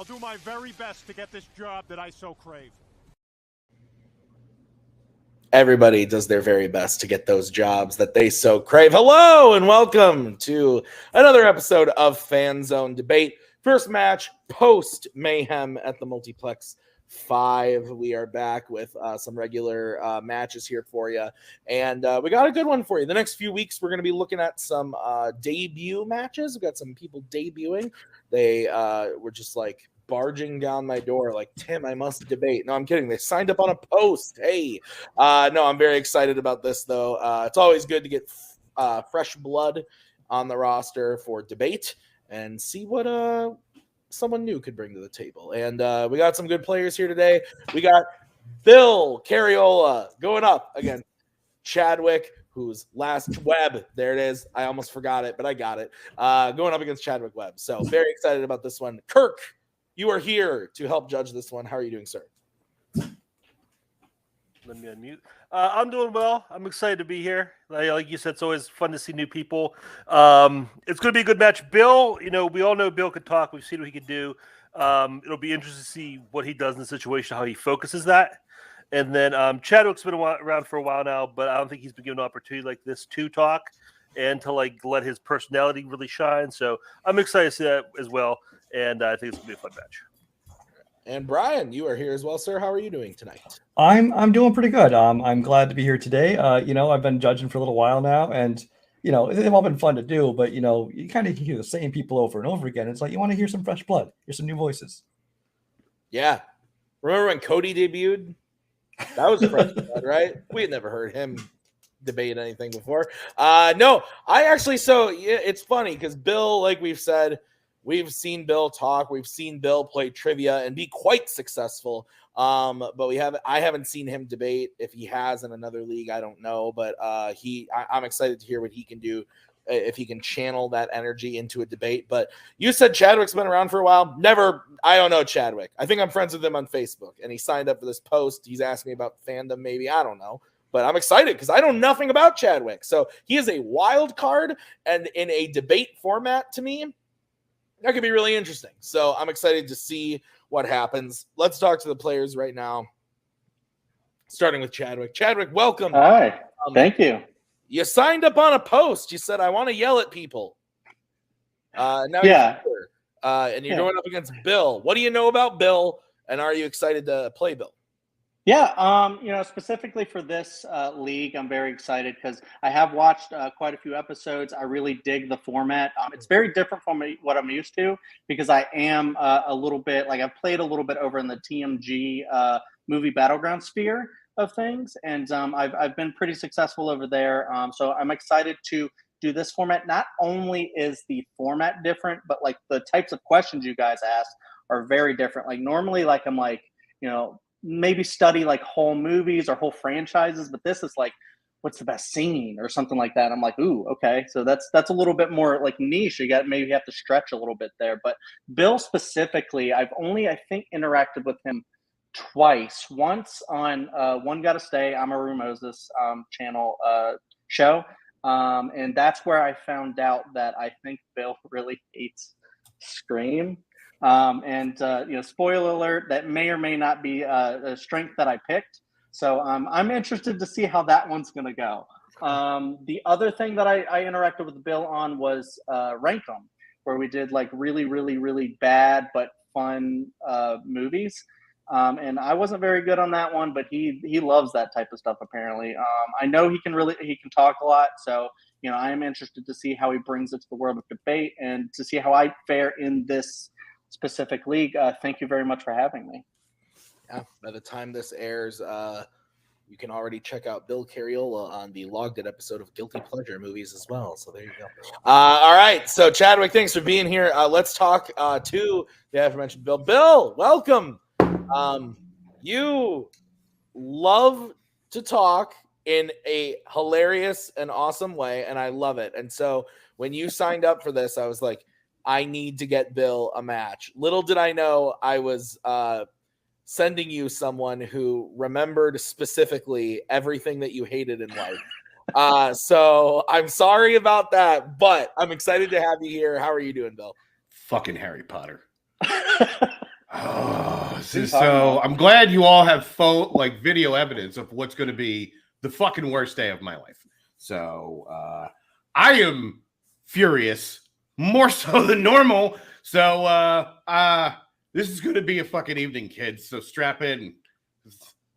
I'll do my very best to get this job that I so crave. Everybody does their very best to get those jobs that they so crave. Hello and welcome to another episode of Fanzone Debate. First match post Mayhem at the Multiplex 5. We are back with some regular matches here for you. And we got a good one for you. The next few weeks, we're going to be looking at some debut matches. We've got some people debuting. They were just like barging down my door like, Tim, I must debate. No, I'm kidding. They signed up on a post. Hey, no, I'm very excited about this, though. It's always good to get fresh blood on the roster for debate and see what someone new could bring to the table. And we got some good players here today. We got Bill Cariola going up against Chadwick, who's last Webb. There it is. I almost forgot it, but I got it. Going up against Chadwick Webb. So very excited about this one. Kirk, you are here to help judge this one. How are you doing, sir? Let me unmute. I'm doing well. I'm excited to be here. Like you said, it's always fun to see new people. It's going to be a good match. Bill, we all know Bill could talk. We've seen what he could do. It'll be interesting to see what he does in the situation, how he focuses that. And then Chadwick's been around for a while now, but I don't think he's been given an opportunity like this to talk and to let his personality really shine. So I'm excited to see that as well. And I think it's going to be a fun match. And Brian, you are here as well, sir. How are you doing tonight? I'm doing pretty good. I'm glad to be here today. I've been judging for a little while now, and they've all been fun to do. But you kind of hear the same people over and over again. It's like you want to hear some fresh blood, hear some new voices. Yeah, remember when Cody debuted? That was fresh blood, right? We had never heard him debate anything before. No, I actually. So yeah, it's funny because Bill, like we've said. We've seen Bill talk. We've seen Bill play trivia and be quite successful. But I haven't seen him debate. If he has in another league, I don't know. But I'm excited to hear what he can do if he can channel that energy into a debate. But you said Chadwick's been around for a while. I don't know Chadwick. I think I'm friends with him on Facebook, and he signed up for this post. He's asked me about Fandom, maybe. I don't know. But I'm excited because I know nothing about Chadwick. So he is a wild card, and in a debate format to me, that could be really interesting. So I'm excited to see what happens. Let's talk to the players right now, starting with Chadwick. Chadwick, welcome. Hi. Thank you. You signed up on a post. You said, I want to yell at people. Now yeah. You're here. And you're going up against Bill. What do you know about Bill, and are you excited to play Bill? Yeah, specifically for this league, I'm very excited because I have watched quite a few episodes. I really dig the format. It's very different from what I'm used to because I am a little bit, I've played a little bit over in the TMG movie battleground sphere of things, and I've been pretty successful over there. So I'm excited to do this format. Not only is the format different, but the types of questions you guys ask are very different. Normally, I'm maybe study whole movies or whole franchises, but this is what's the best scene or something like that. I'm like, ooh, okay. So that's a little bit more niche. You have to stretch a little bit there. But Bill specifically, I've only, I think, interacted with him twice. Once on One Gotta Stay, Amaru Moses channel show. And that's where I found out that I think Bill really hates Scream. Spoiler alert, that may or may not be a strength that I picked. So I'm interested to see how that one's going to go. The other thing that I interacted with Bill on was Rank 'em, where we did really, really, really bad but fun movies. And I wasn't very good on that one, but he loves that type of stuff apparently. I know he can talk a lot. So, I am interested to see how he brings it to the world of debate and to see how I fare in this specific league. Thank you very much for having me. Yeah, by the time this airs, you can already check out Bill Cariola on the Logged It episode of Guilty Pleasure movies as well. So there you go. All right. So Chadwick, thanks for being here. Let's talk to the aforementioned Bill. Bill, welcome. You love to talk in a hilarious and awesome way, and I love it. And so when you signed up for this, I was like, I need to get Bill a match. Little did I know I was sending you someone who remembered specifically everything that you hated in life. So I'm sorry about that, but I'm excited to have you here. How are you doing, Bill? Fucking Harry Potter. Oh, I'm glad you all have video evidence of what's going to be the fucking worst day of my life. So I am furious, more so than normal. So this is going to be a fucking evening, kids. So strap in.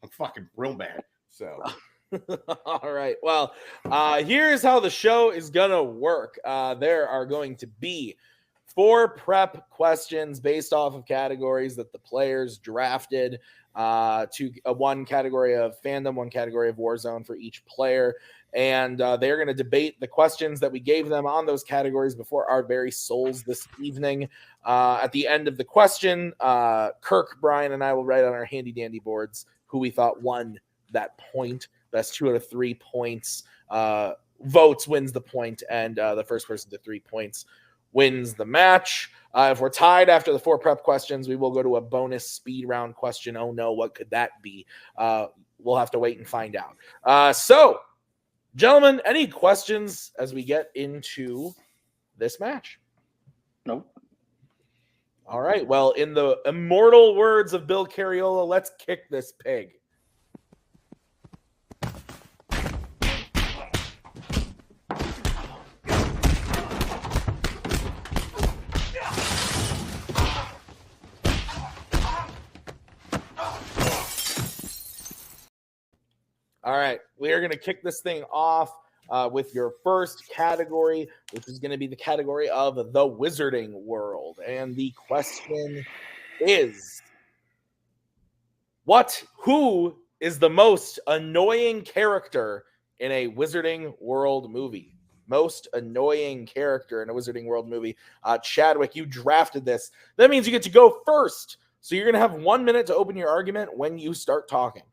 I'm fucking real bad. So. All right. Well, here's how the show is going to work. There are going to be 4 prep questions based off of categories that the players drafted, to one category of fandom, one category of Warzone for each player. And they're going to debate the questions that we gave them on those categories before our very souls this evening. At the end of the question, Kirk, Brian, and I will write on our handy dandy boards who we thought won that point. Best 2 out of 3 points votes wins the point, and the first person to 3 points wins the match. If we're tied after the 4 prep questions, we will go to a bonus speed round question. Oh no, what could that be? We'll have to wait and find out. So, gentlemen, any questions as we get into this match? Nope. All right. Well, in the immortal words of Bill Cariola, let's kick this pig. All right, we are going to kick this thing off with your first category, which is going to be the category of the Wizarding World. And the question is, who is the most annoying character in a Wizarding World movie? Most annoying character in a Wizarding World movie. Chadwick, you drafted this. That means you get to go first. So you're going to have 1 minute to open your argument when you start talking.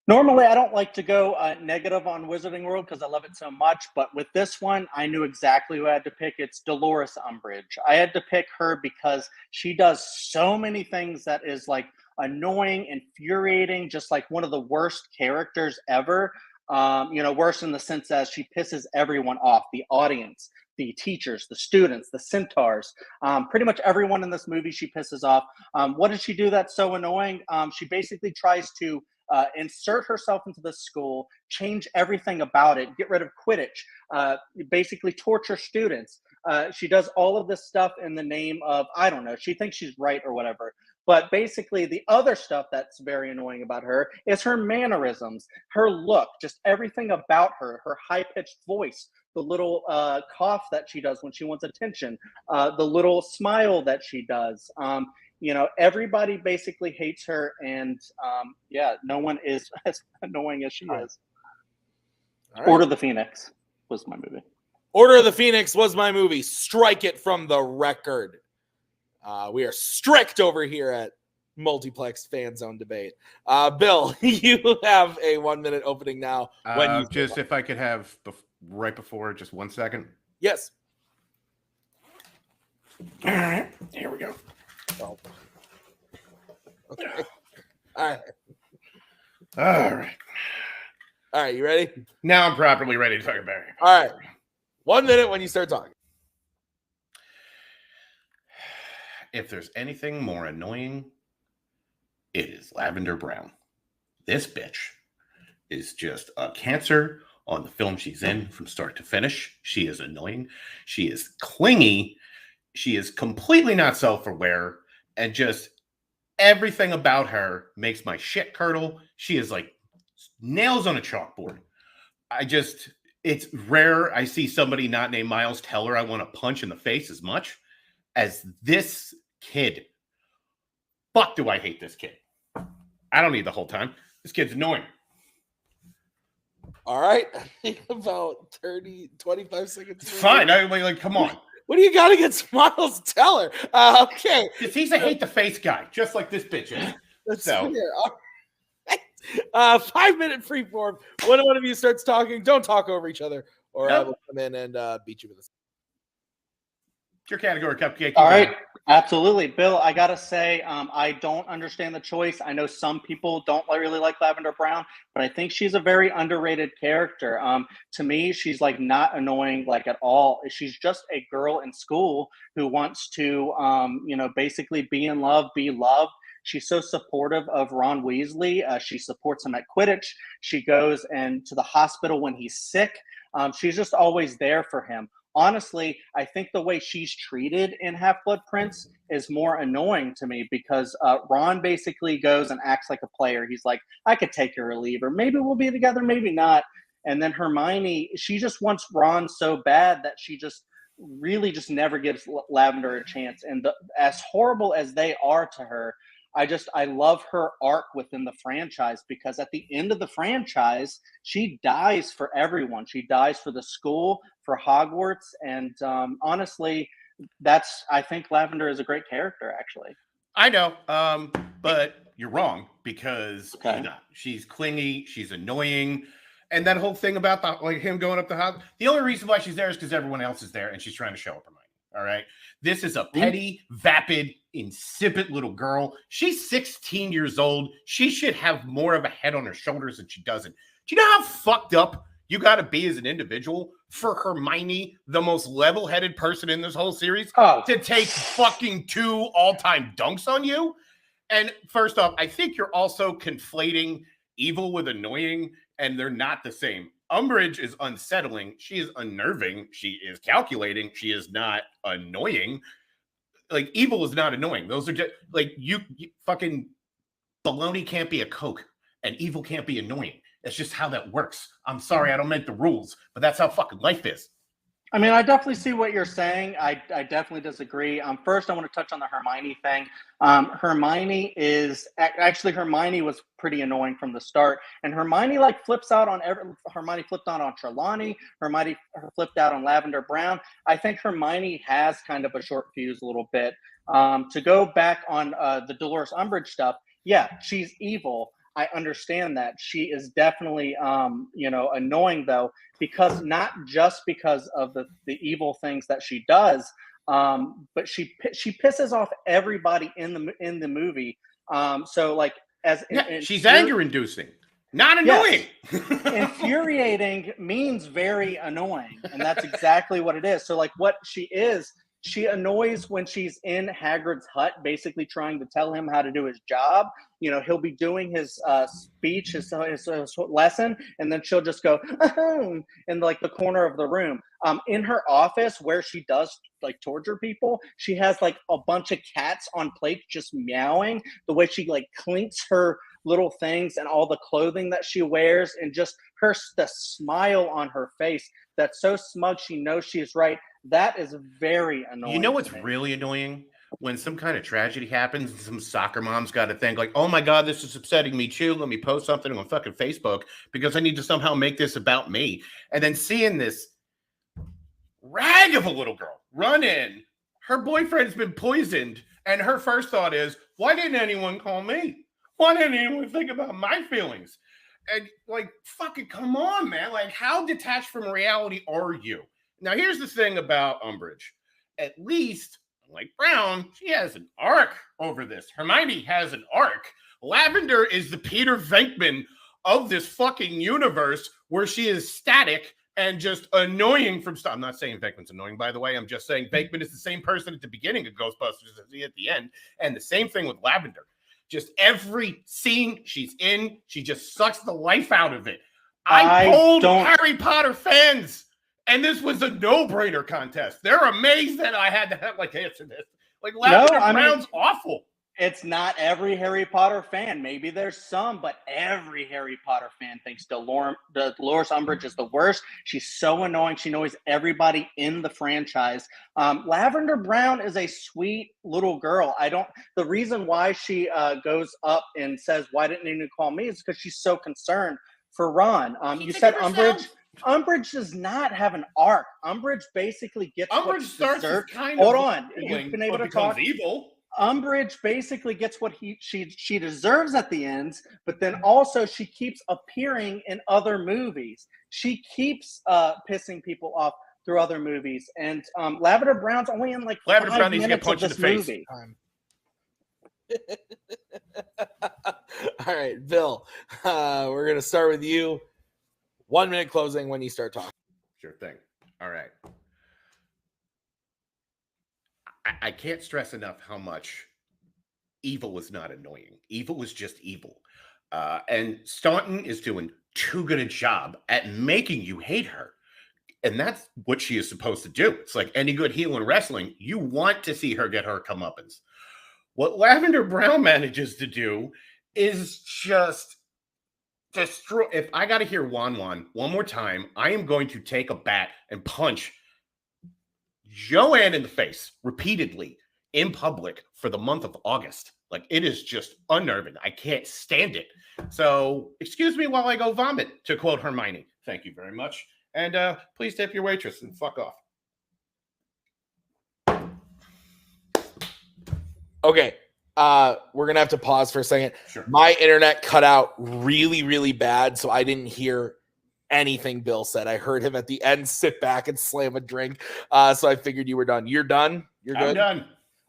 Normally, I don't like to go negative on Wizarding World because I love it so much. But with this one, I knew exactly who I had to pick. It's Dolores Umbridge. I had to pick her because she does so many things that is like annoying, infuriating, just like one of the worst characters ever. Worse in the sense that she pisses everyone off, the audience, the teachers, the students, the centaurs, pretty much everyone in this movie she pisses off. What does she do that's so annoying? She basically tries to insert herself into the school, change everything about it, get rid of Quidditch, basically torture students. She does all of this stuff in the name of, I don't know, she thinks she's right or whatever. But basically, the other stuff that's very annoying about her is her mannerisms, her look, just everything about her, her high-pitched voice, the little cough that she does when she wants attention, the little smile that she does. Everybody basically hates her, and no one is as annoying as she is. Right. Order of the Phoenix was my movie. Order of the Phoenix was my movie. Strike it from the record. We are strict over here at Multiplex Fanzone Debate. Bill, you have a 1 minute opening now. If I could have right before, just 1 second. Yes. All right, here we go. Oh. Okay. All right. All right, you ready? Now I'm properly ready to talk about it. All right. 1 minute when you start talking. If there's anything more annoying, it is Lavender Brown. This bitch is just a cancer on the film she's in from start to finish. She is annoying. She is clingy. She is completely not self-aware, and just everything about her makes my shit curdle. She is like nails on a chalkboard. It's rare I see somebody not named Miles Teller I want to punch in the face as much as this kid. Fuck, do I hate this kid. I don't need the whole time. This kid's annoying. All right. About 25 seconds. It's fine. Come on. What do you got against Miles Teller? Okay. He's a hate the face guy, just like this bitch is. That's fair. All right. 5 minute free form. When one of you starts talking, don't talk over each other, or I will come in and beat you with this. It's your category, Cupcake. All right. Absolutely. Bill, I got to say, I don't understand the choice. I know some people don't really like Lavender Brown, but I think she's a very underrated character. To me, she's like not annoying like at all. She's just a girl in school who wants to, basically be in love, be loved. She's so supportive of Ron Weasley. She supports him at Quidditch. She goes to the hospital when he's sick. She's just always there for him. Honestly, I think the way she's treated in Half-Blood Prince is more annoying to me because Ron basically goes and acts like a player. He's like, I could take her or leave her. Maybe we'll be together, maybe not. And then Hermione, she just wants Ron so bad that she just really just never gives Lavender a chance. And as horrible as they are to her, I love her arc within the franchise because at the end of the franchise, she dies for everyone. She dies for the school, for Hogwarts, and honestly, I think Lavender is a great character. Actually, I know, but you're wrong because Okay. she's not. She's clingy. She's annoying. And that whole thing about him going up the house. The only reason why she's there is because everyone else is there and she's trying to show up her mind. All right. This is a petty, vapid, insipid little girl. She's 16 years old. She should have more of a head on her shoulders than she doesn't. Do you know how fucked up you got to be as an individual for Hermione, the most level-headed person in this whole series, to take fucking 2 all-time dunks on you? And first off, I think you're also conflating evil with annoying, and they're not the same. Umbridge is unsettling. She is unnerving. She is calculating. She is not annoying. Like, evil is not annoying. Those are just, like, you fucking baloney can't be a Coke, and evil can't be annoying. That's just how that works. I'm sorry, I don't make the rules, but that's how fucking life is. I mean, I definitely see what you're saying. I definitely disagree. First, I want to touch on the Hermione thing. Hermione was pretty annoying from the start, and Hermione flips out on Hermione flipped out on Trelawney. Hermione flipped out on Lavender Brown. I think Hermione has kind of a short fuse a little bit. To go back on the Dolores Umbridge stuff, yeah, she's evil. I understand that. She is definitely, annoying though, because not just because of the evil things that she does, but she pisses off everybody in the movie. She's anger-inducing, not annoying. Yes. Infuriating means very annoying, and that's exactly what it is. So, what she is. She annoys when she's in Hagrid's hut, basically trying to tell him how to do his job. He'll be doing his speech, his lesson, and then she'll just go in the corner of the room. In her office, where she does torture people, she has a bunch of cats on plates just meowing. The way she clinks her little things and all the clothing that she wears, and just the smile on her face that's so smug she knows she is right. That is very annoying. You know what's really annoying? When some kind of tragedy happens and some soccer mom's got to think oh my God, this is upsetting me too. Let me post something on fucking Facebook because I need to somehow make this about me. And then seeing this rag of a little girl run in, her boyfriend's been poisoned, and her first thought is, why didn't anyone call me? Why didn't anyone think about my feelings? And fucking come on, man. How detached from reality are you? Now, here's the thing about Umbridge. At least, like Brown, she has an arc over this. Hermione has an arc. Lavender is the Peter Venkman of this fucking universe where she is static and just annoying from stuff. I'm not saying Venkman's annoying, by the way. I'm just saying Venkman is the same person at the beginning of Ghostbusters as he at the end. And the same thing with Lavender. Just every scene she's in, she just sucks the life out of it. I told Harry Potter fans, and this was a no-brainer contest. They're amazed that I had to have answer this. Lavender Brown's awful. It's not every Harry Potter fan. Maybe there's some, but every Harry Potter fan thinks Dolores Umbridge is the worst. She's so annoying. She annoys everybody in the franchise. Lavender Brown is a sweet little girl. The reason why she goes up and says, why didn't anyone call me, is because she's so concerned for Ron. You said Umbridge. Umbridge does not have an arc. Umbridge basically gets what she deserves. Hold on. You've been able to talk. Evil. Umbridge basically gets what she deserves at the end, but then also she keeps appearing in other movies. She keeps pissing people off. through other movies. And Lavender Brown's only in like Lavender 5 Brown needs to get minutes of punched in this the face. movie. All right, Bill, we're going to start with you. 1 minute closing when you start talking. Sure thing. All right. I can't stress enough how much Evil was not annoying. Evil was just evil. And Staunton is doing too good a job at making you hate her. And that's what she is supposed to do. It's like any good heel in wrestling. You want to see her get her comeuppance. What Lavender Brown manages to do is just destroy. If I got to hear Wan Wan one more time, I am going to take a bat and punch Joanne in the face repeatedly in public for the month of August. Like, it is just unnerving. I can't stand it. So excuse me while I go vomit, to quote Hermione. Thank you very much. And please tip your waitress and fuck off. Okay. We're going to have to pause for a second. Sure. My internet cut out really, really bad, so I didn't hear anything Bill said. I heard him at the end sit back and slam a drink. So I figured you were done. You're done? You're good? I'm done.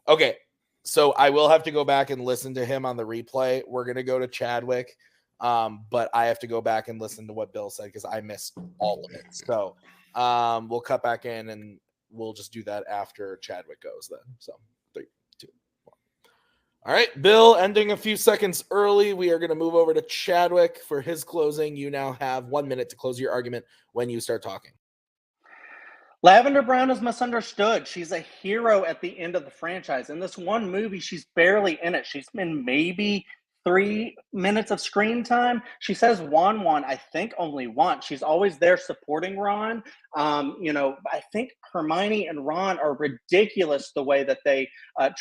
Okay. So I will have to go back and listen to him on the replay. We're going to go to Chadwick. But I have to go back and listen to what Bill said because I missed all of it. So we'll cut back in and we'll just do that after Chadwick goes then. So 3, 2, 1. All right, Bill, ending a few seconds early. We are going to move over to Chadwick for his closing. You now have 1 minute to close your argument when you start talking. Lavender Brown is misunderstood. She's a hero at the end of the franchise. In this one movie, she's barely in it. She's been maybe 3 minutes of screen time. She says Wan Wan, I think, only once. She's always there supporting Ron. I think Hermione and Ron are ridiculous the way that they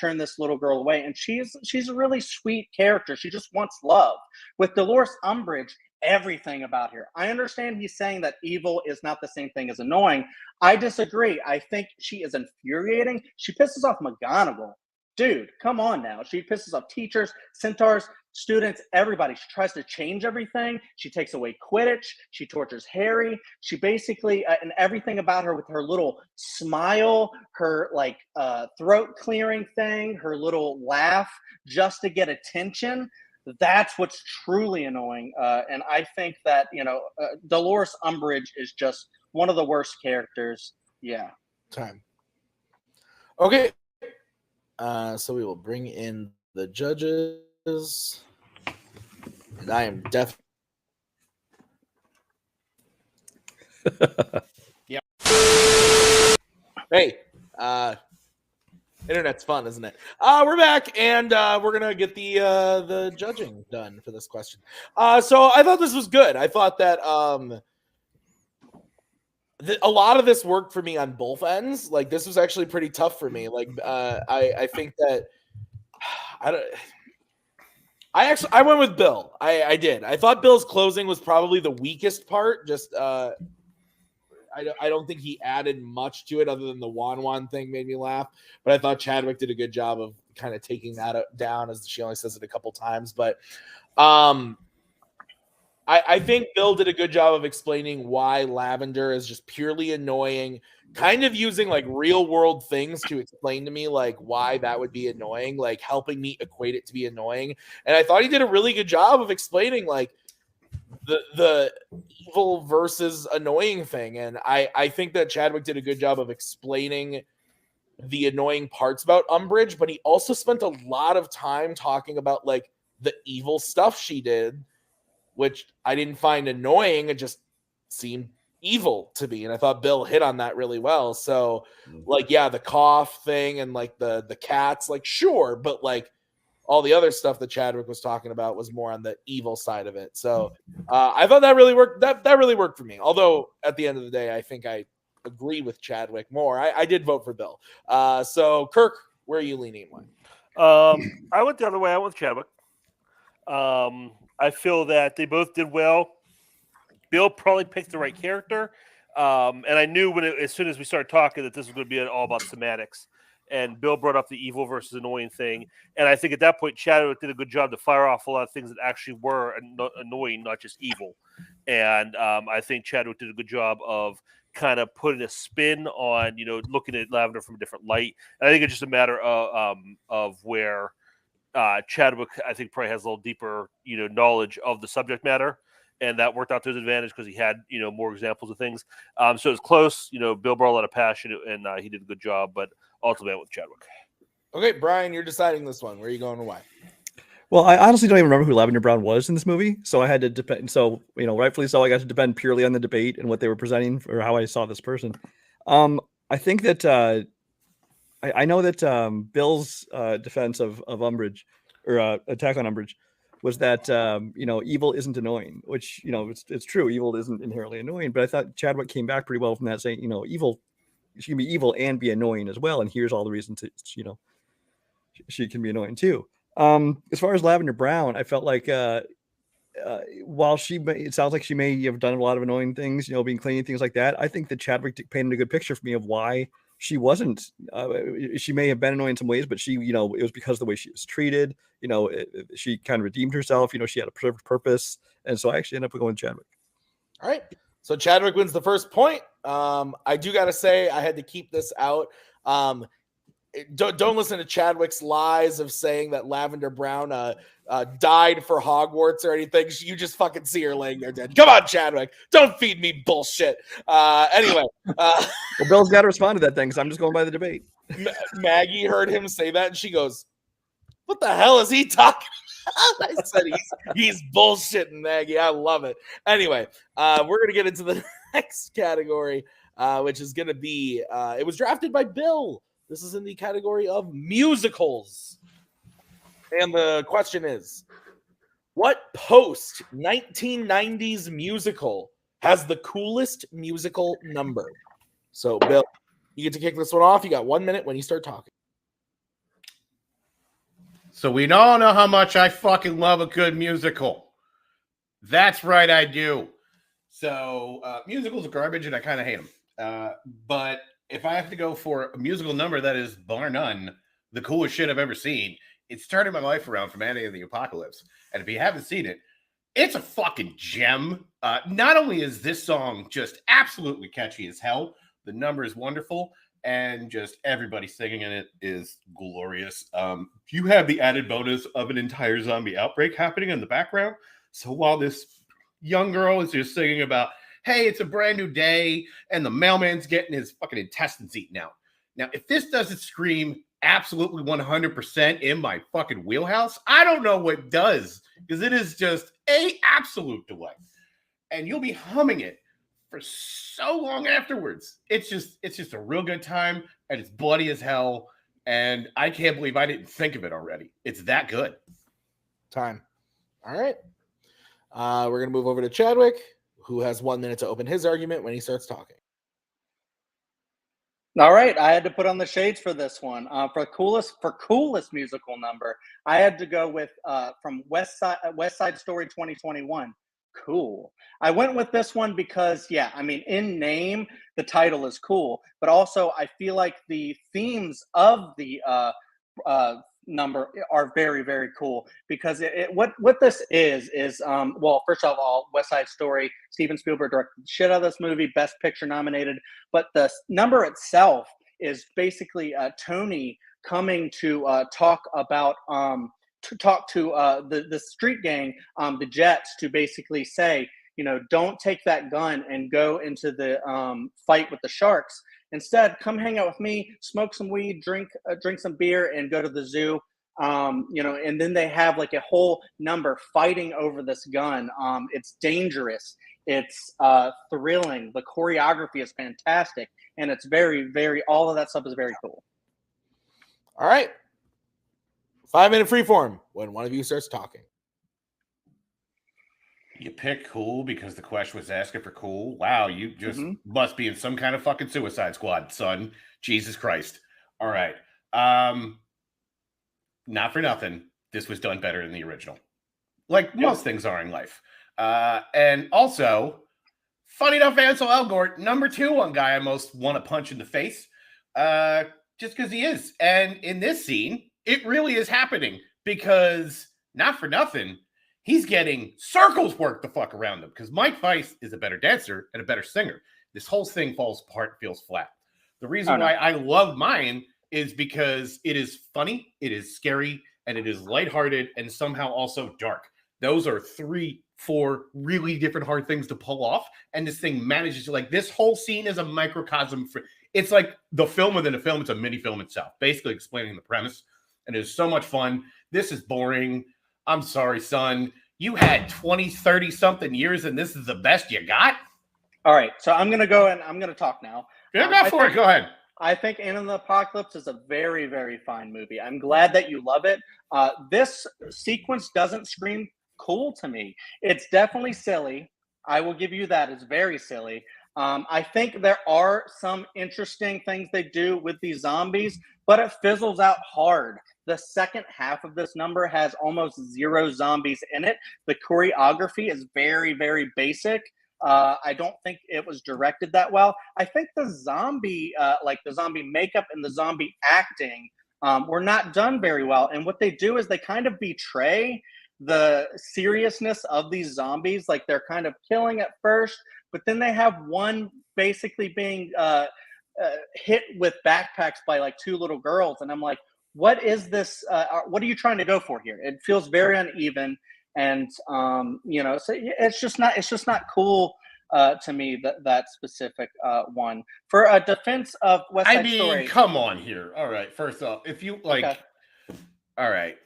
turn this little girl away. And she's a really sweet character. She just wants love. With Dolores Umbridge, everything about her. I understand he's saying that evil is not the same thing as annoying. I disagree. I think she is infuriating. She pisses off McGonagall. Dude, come on now. She pisses off teachers, centaurs, students, everybody. She tries to change everything. She takes away Quidditch. She tortures Harry. She basically, and everything about her with her little smile, her throat clearing thing, her little laugh just to get attention. That's what's truly annoying. And I think that, Dolores Umbridge is just one of the worst characters. Yeah. Time. Okay. So we will bring in the judges. And I am definitely. Yep. Hey, internet's fun, isn't it? We're back, and we're gonna get the judging done for this question. So I thought this was good. I thought that a lot of this worked for me on both ends. Like, this was actually pretty tough for me. Like, I think that I went with Bill. I did. I thought Bill's closing was probably the weakest part. Just I don't think he added much to it other than the Wan Wan thing made me laugh. But I thought Chadwick did a good job of kind of taking that down, as she only says it a couple times. But I think Bill did a good job of explaining why Lavender is just purely annoying, kind of using like real world things to explain to me like why that would be annoying, like helping me equate it to be annoying. And I thought he did a really good job of explaining like the evil versus annoying thing. And I think that Chadwick did a good job of explaining the annoying parts about Umbridge, but he also spent a lot of time talking about like the evil stuff she did, which I didn't find annoying. It just seemed evil to me. And I thought Bill hit on that really well. So like, yeah, the cough thing and like the cats, like, sure. But like all the other stuff that Chadwick was talking about was more on the evil side of it. So I thought that really worked. That really worked for me. Although at the end of the day, I think I agree with Chadwick more. I did vote for Bill. So Kirk, where are you leaning? I went the other way. I went with Chadwick. I feel that they both did well. Bill probably picked the right character. And I knew as soon as we started talking that this was going to be all about semantics. And Bill brought up the evil versus annoying thing. And I think at that point, Chadwick did a good job to fire off a lot of things that actually were annoying, not just evil. And I think Chadwick did a good job of kind of putting a spin on, looking at Lavender from a different light. And I think it's just a matter of where Chadwick, I think, probably has a little deeper, knowledge of the subject matter. And that worked out to his advantage because he had, more examples of things. So it's close. Bill brought a lot of passion, and he did a good job. But ultimately, I went with Chadwick. Okay, Brian, you're deciding this one. Where are you going and why? Well, I honestly don't even remember who Lavender Brown was in this movie, so I had to depend. So, rightfully so, I got to depend purely on the debate and what they were presenting or how I saw this person. I think that I know that Bill's defense of Umbridge or attack on Umbridge was that evil isn't annoying, which it's true. Evil isn't inherently annoying, but I thought Chadwick came back pretty well from that, saying evil, she can be evil and be annoying as well, and here's all the reasons she can be annoying too. As far as Lavender Brown, I felt like while it sounds like she may have done a lot of annoying things, being clean, things like that. I think that Chadwick painted a good picture for me of why she wasn't. She may have been annoying in some ways, but she, it was because of the way she was treated. She kind of redeemed herself. She had a purpose, and so I actually ended up going with Chadwick. All right, so Chadwick wins the first point. I do got to say I had to keep this out. Don't listen to Chadwick's lies of saying that Lavender Brown died for Hogwarts or anything. You just fucking see her laying there dead. Come on, Chadwick. Don't feed me bullshit. Anyway. Well, Bill's got to respond to that thing, so I'm just going by the debate. Maggie heard him say that, and she goes, what the hell is he talking about? I said he's bullshitting, Maggie. I love it. Anyway, we're going to get into the next category, which is going to be, it was drafted by Bill. This is in the category of musicals. And the question is, what post-1990s musical has the coolest musical number? So, Bill, you get to kick this one off. You got 1 minute when you start talking. So we all know how much I fucking love a good musical. That's right, I do. So musicals are garbage, and I kind of hate them. But if I have to go for a musical number that is, bar none, the coolest shit I've ever seen, it started my life around from Annie and the Apocalypse. And if you haven't seen it, it's a fucking gem. Not only is this song just absolutely catchy as hell, the number is wonderful, and just everybody singing in it is glorious. You have the added bonus of an entire zombie outbreak happening in the background. So while this young girl is just singing about, hey, it's a brand new day, and the mailman's getting his fucking intestines eaten out. Now, if this doesn't scream absolutely 100% in my fucking wheelhouse, I don't know what does, because it is just an absolute delight. And you'll be humming it for so long afterwards. It's just a real good time, and it's bloody as hell, and I can't believe I didn't think of it already. It's that good. Time. All right. We're going to move over to Chadwick, who has 1 minute to open his argument when he starts talking. All right, I had to put on the shades for this one. For coolest musical number, I had to go with from West Side Story 2021. Cool. I went with this one because, in name, the title is cool, but also I feel like the themes of the number are very, very cool, because what this is well, first of all, West Side Story, Steven Spielberg directed the shit out of this movie, Best Picture nominated, but the number itself is basically Tony coming to talk to the street gang, the Jets, to basically say, don't take that gun and go into the fight with the sharks. Instead, come hang out with me, smoke some weed, drink some beer, and go to the zoo. And then they have like a whole number fighting over this gun. It's dangerous. It's thrilling. The choreography is fantastic, and it's very, very. All of that stuff is very cool. All right. 5 minute freeform when one of you starts talking. You pick cool because the question was asking for cool. Wow, you just must be in some kind of fucking Suicide Squad, son. Jesus Christ. All right. Not for nothing, this was done better than the original. Like most things are in life. And also, funny enough, Ansel Elgort, number 2 one guy I most want to punch in the face. Just because he is. And in this scene, it really is happening, because, not for nothing, he's getting circles work the fuck around him because Mike Feist is a better dancer and a better singer. This whole thing falls apart, feels flat. The reason why I love mine is because it is funny, it is scary, and it is lighthearted and somehow also dark. Those are 3-4 really different hard things to pull off. And this thing manages to, like, this whole scene is a microcosm for, it's like the film within a film. It's a mini film itself, basically explaining the premise. And it is so much fun. This is boring. I'm sorry, son. You had 20, 30 something years and this is the best you got? All right. So I'm going to go and I'm going to talk now. Yeah, go for it. Go ahead. I think Ant and the Apocalypse is a very, very fine movie. I'm glad that you love it. This sequence doesn't scream cool to me. It's definitely silly. I will give you that. It's very silly. I think there are some interesting things they do with these zombies, but it fizzles out hard. The second half of this number has almost 0 zombies in it. The choreography is very, very basic. I don't think it was directed that well. I think the zombie, like the zombie makeup and the zombie acting, were not done very well. And what they do is they kind of betray the seriousness of these zombies. Like they're kind of killing at first, but then they have one basically being hit with backpacks by like 2 little girls. And I'm like, what is this? What are you trying to go for here? It feels very uneven. And, you know, so it's just not cool to me, that specific one. For a defense of West Side Story. Come on here. All right. First off, if you like, Okay. All right,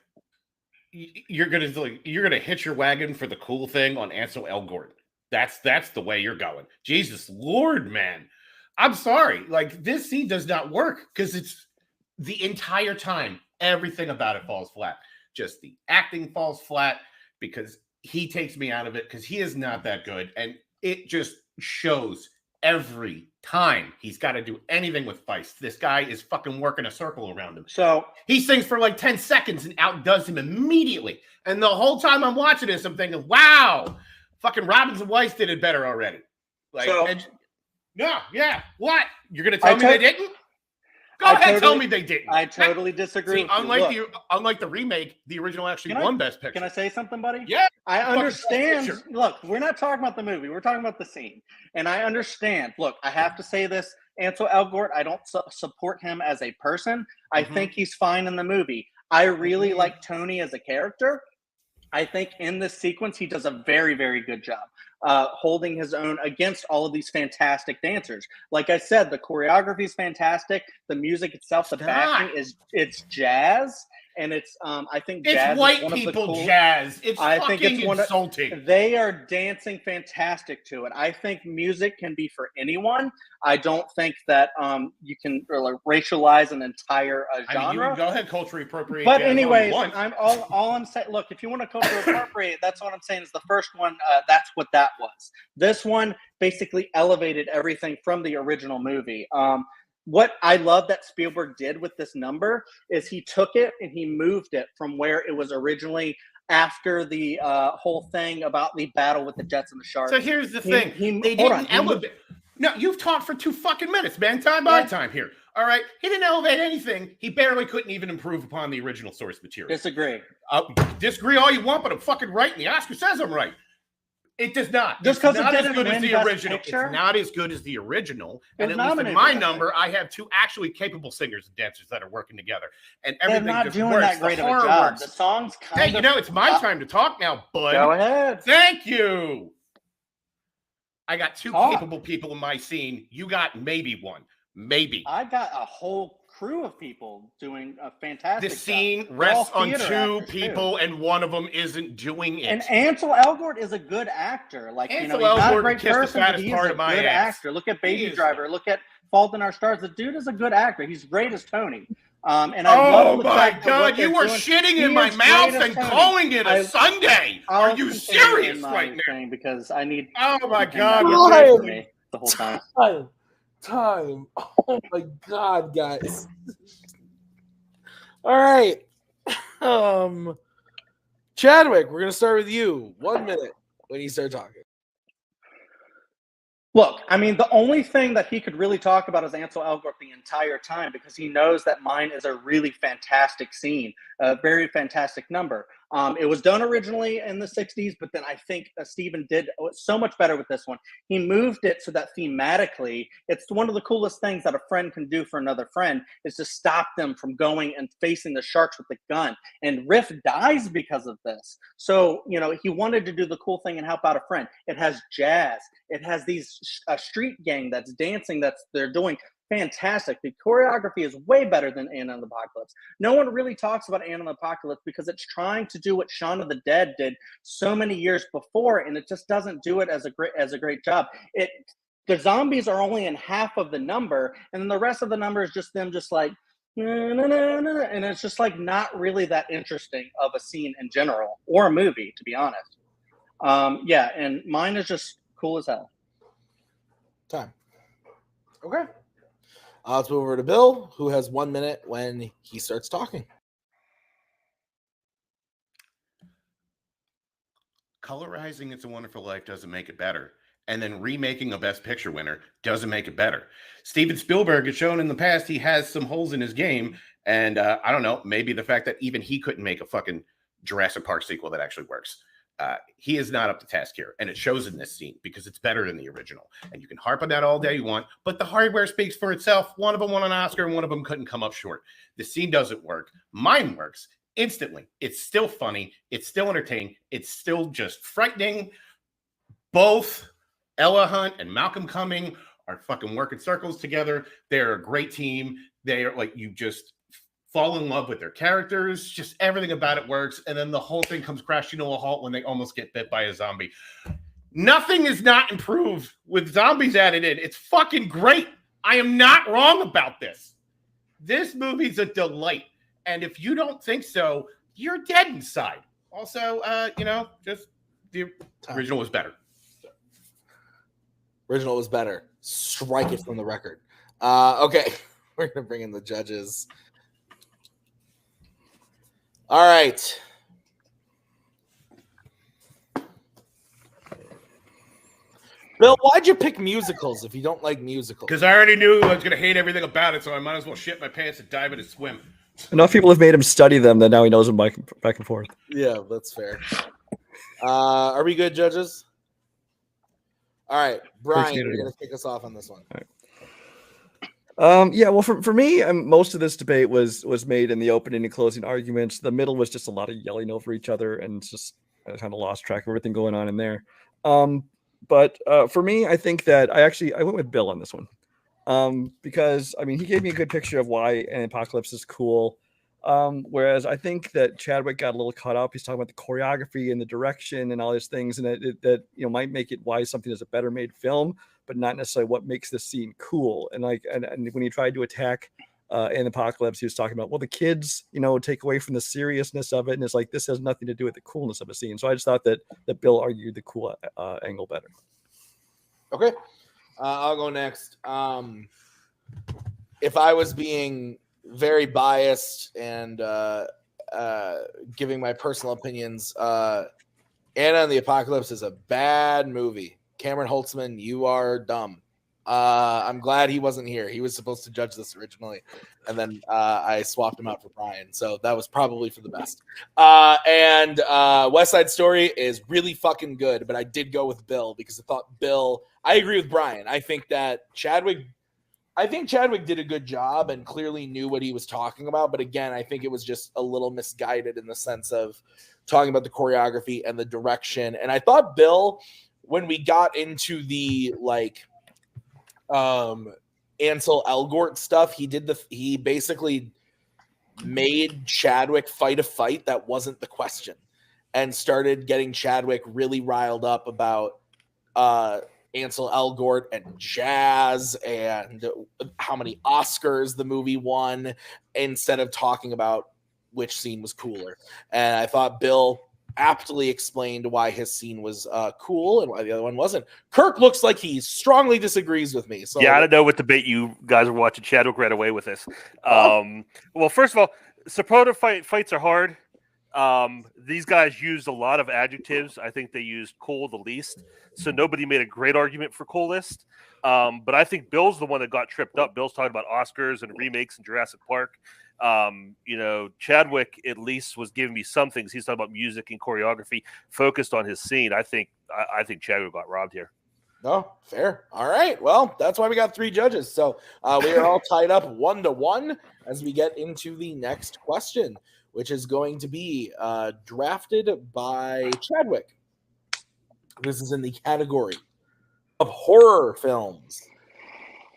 you're gonna hitch your wagon for the cool thing on Ansel Elgort. That's the way you're going. Jesus Lord, man. I'm sorry. Like, this scene does not work because it's the entire time, everything about it falls flat. Just the acting falls flat because he takes me out of it because he is not that good. And it just shows every time he's got to do anything with Feist. This guy is fucking working a circle around him. So he sings for like 10 seconds and outdoes him immediately. And the whole time I'm watching this, I'm thinking, wow, fucking Robbins and Weiss did it better already. Like, So- yeah. What? You're going to tell me they didn't? Go ahead, tell me they didn't. I totally disagree. See, unlike the remake, the original actually won Best Picture. Can I say something, buddy? Yeah. I understand. Picture. Look, we're not talking about the movie. We're talking about the scene. And I understand. Look, I have to say this. Ansel Elgort, I don't support him as a person. I think he's fine in the movie. I really like Tony as a character. I think in this sequence, he does a very, very good job holding his own against all of these fantastic dancers. Like I said, the choreography is fantastic. The music itself, the backing it's jazz. And it's, I think jazz it's white is one people of the cool, jazz. It's I fucking think it's insulting. They are dancing fantastic to it. I think music can be for anyone. I don't think that you can racialize an entire genre. I mean, you can go ahead, culturally appropriate. But anyways, I'm all I'm saying. Look, if you want to culturally appropriate, that's what I'm saying. Is the first one. That's what that was. This one basically elevated everything from the original movie. What I love that Spielberg did with this number is he took it and he moved it from where it was originally after the whole thing about the battle with the Jets and the Sharks. So here's the thing. They hold on, didn't elevate. No, you've talked for 2 fucking minutes, man. Time by time here. All right. He didn't elevate anything. He barely couldn't even improve upon the original source material. Disagree. Disagree all you want, but I'm fucking right, and the Oscar says I'm right. It does not. Just because it's it not as didn't good as win the Best original. Picture? It's not as good as the original. And It was at least in nominated my for Best number, Picture. I have 2 actually capable singers and dancers that are working together, and They're everything not just doing works. that great The of a horror job. works. The songs kind Hey, of. you know, it's my time to talk now, bud. Go ahead. Thank you. I got 2 Talk. capable people in my scene. You got maybe 1. Maybe. I got a whole crew of people doing a fantastic The job. scene They're rests all on theater 2 actors, too. people, and one of them isn't doing it. And Ansel Elgort is a good actor. Like, Ansel he's not a Elgort great kissed the person, but fattest he's part a of my good ass. actor. Look at He Baby is. Driver. Look at Fault in Our Stars. The dude is a good actor. He's great as Tony. And I love the my fact that what God, you they're were doing. shitting He in my is mouth great as and Tony. calling it a Sunday. I'll Are you continue serious in my right now? thing because I need. Oh my something God. that you're gets away from right. me the whole time. Time. Oh my God, guys. All right. Chadwick, we're gonna start with you. 1 minute when you start talking. Look, I mean, the only thing that he could really talk about is Ansel Elgort the entire time because he knows that mine is a really fantastic scene, a very fantastic number. It was done originally in the 60s, but then I think Steven did so much better with this one. He moved it so that thematically, it's one of the coolest things that a friend can do for another friend is to stop them from going and facing the sharks with the gun. And Riff dies because of this. So, he wanted to do the cool thing and help out a friend. It has jazz. It has these street gang that's dancing they're doing. Fantastic. The choreography is way better than Anna and the Apocalypse. No one really talks about Anna and the Apocalypse because it's trying to do what Shaun of the Dead did so many years before, and it just doesn't do it as a great job. The zombies are only in half of the number, and then the rest of the number is just them just like, and it's just like not really that interesting of a scene in general or a movie, to be honest. And mine is just cool as hell. Time. Okay. Let's move over to Bill, who has 1 minute when he starts talking. Colorizing It's a Wonderful Life doesn't make it better. And then remaking a Best Picture winner doesn't make it better. Steven Spielberg has shown in the past he has some holes in his game. And I don't know, maybe the fact that even he couldn't make a fucking Jurassic Park sequel that actually works. He is not up to task here, and it shows in this scene because it's better than the original. And you can harp on that all day you want, but the hardware speaks for itself. One of them won an Oscar, and one of them couldn't come up short. The scene doesn't work. Mine works instantly. It's still funny. It's still entertaining. It's still just frightening. Both Ella Hunt and Malcolm Cumming are fucking working circles together. They're a great team. They are like, you just fall in love with their characters, just everything about it works, and then the whole thing comes crashing to a halt when they almost get bit by a zombie. Nothing is not improved with zombies added in. It's fucking great. I am not wrong about this. This movie's a delight, and if you don't think so, you're dead inside. Also, just the original was better. Original was better. Strike it from the record. Okay, we're gonna bring in the judges. All right. Bill, why'd you pick musicals if you don't like musicals? Because I already knew I was going to hate everything about it, so I might as well shit my pants and dive in and swim. Enough people have made him study them that now he knows them back and forth. Yeah, that's fair. Are we good, judges? All right, Brian, you're going to kick us off on this one. All right. Well, for me, most of this debate was made in the opening and closing arguments. The middle was just a lot of yelling over each other, and just I kind of lost track of everything going on in there. But for me, I think that I went with Bill on this one, because he gave me a good picture of why an apocalypse is cool. Whereas I think that Chadwick got a little caught up. He's talking about the choreography and the direction and all these things, and that might make it why something is a better made film, but not necessarily what makes this scene cool. And and when he tried to attack an apocalypse, he was talking about, well, the kids, take away from the seriousness of it, and it's like this has nothing to do with the coolness of a scene. So I just thought that Bill argued the cool angle better. Okay, I'll go next. If I was being very biased and giving my personal opinions, Anna and the Apocalypse is a bad movie. Cameron Holtzman, you are dumb. I'm glad he wasn't here. He was supposed to judge this originally, and then I swapped him out for Brian, so that was probably for the best. And West Side Story is really fucking good, but I did go with Bill because I agree with Brian. I think Chadwick did a good job and clearly knew what he was talking about. But again, I think it was just a little misguided in the sense of talking about the choreography and the direction. And I thought Bill, when we got into the Ansel Elgort stuff, he basically made Chadwick fight a fight that wasn't the question and started getting Chadwick really riled up about Ansel Elgort and jazz and how many Oscars the movie won instead of talking about which scene was cooler. And I thought Bill aptly explained why his scene was cool and why the other one wasn't. Kirk looks like he strongly disagrees with me. So yeah, I don't know what debate you guys are watching. Chadwick right away with this. Well, first of all, Soprano fights are hard. These guys used a lot of adjectives. I think they used cool the least. So nobody made a great argument for coolest. But I think Bill's the one that got tripped up. Bill's talking about Oscars and remakes in Jurassic Park. Chadwick at least was giving me some things. He's talking about music and choreography focused on his scene. I think Chadwick got robbed here. No, fair. All right. Well, that's why we got 3 judges. So we are all tied up 1-1 as we get into the next question, which is going to be drafted by Chadwick. This is in the category of horror films.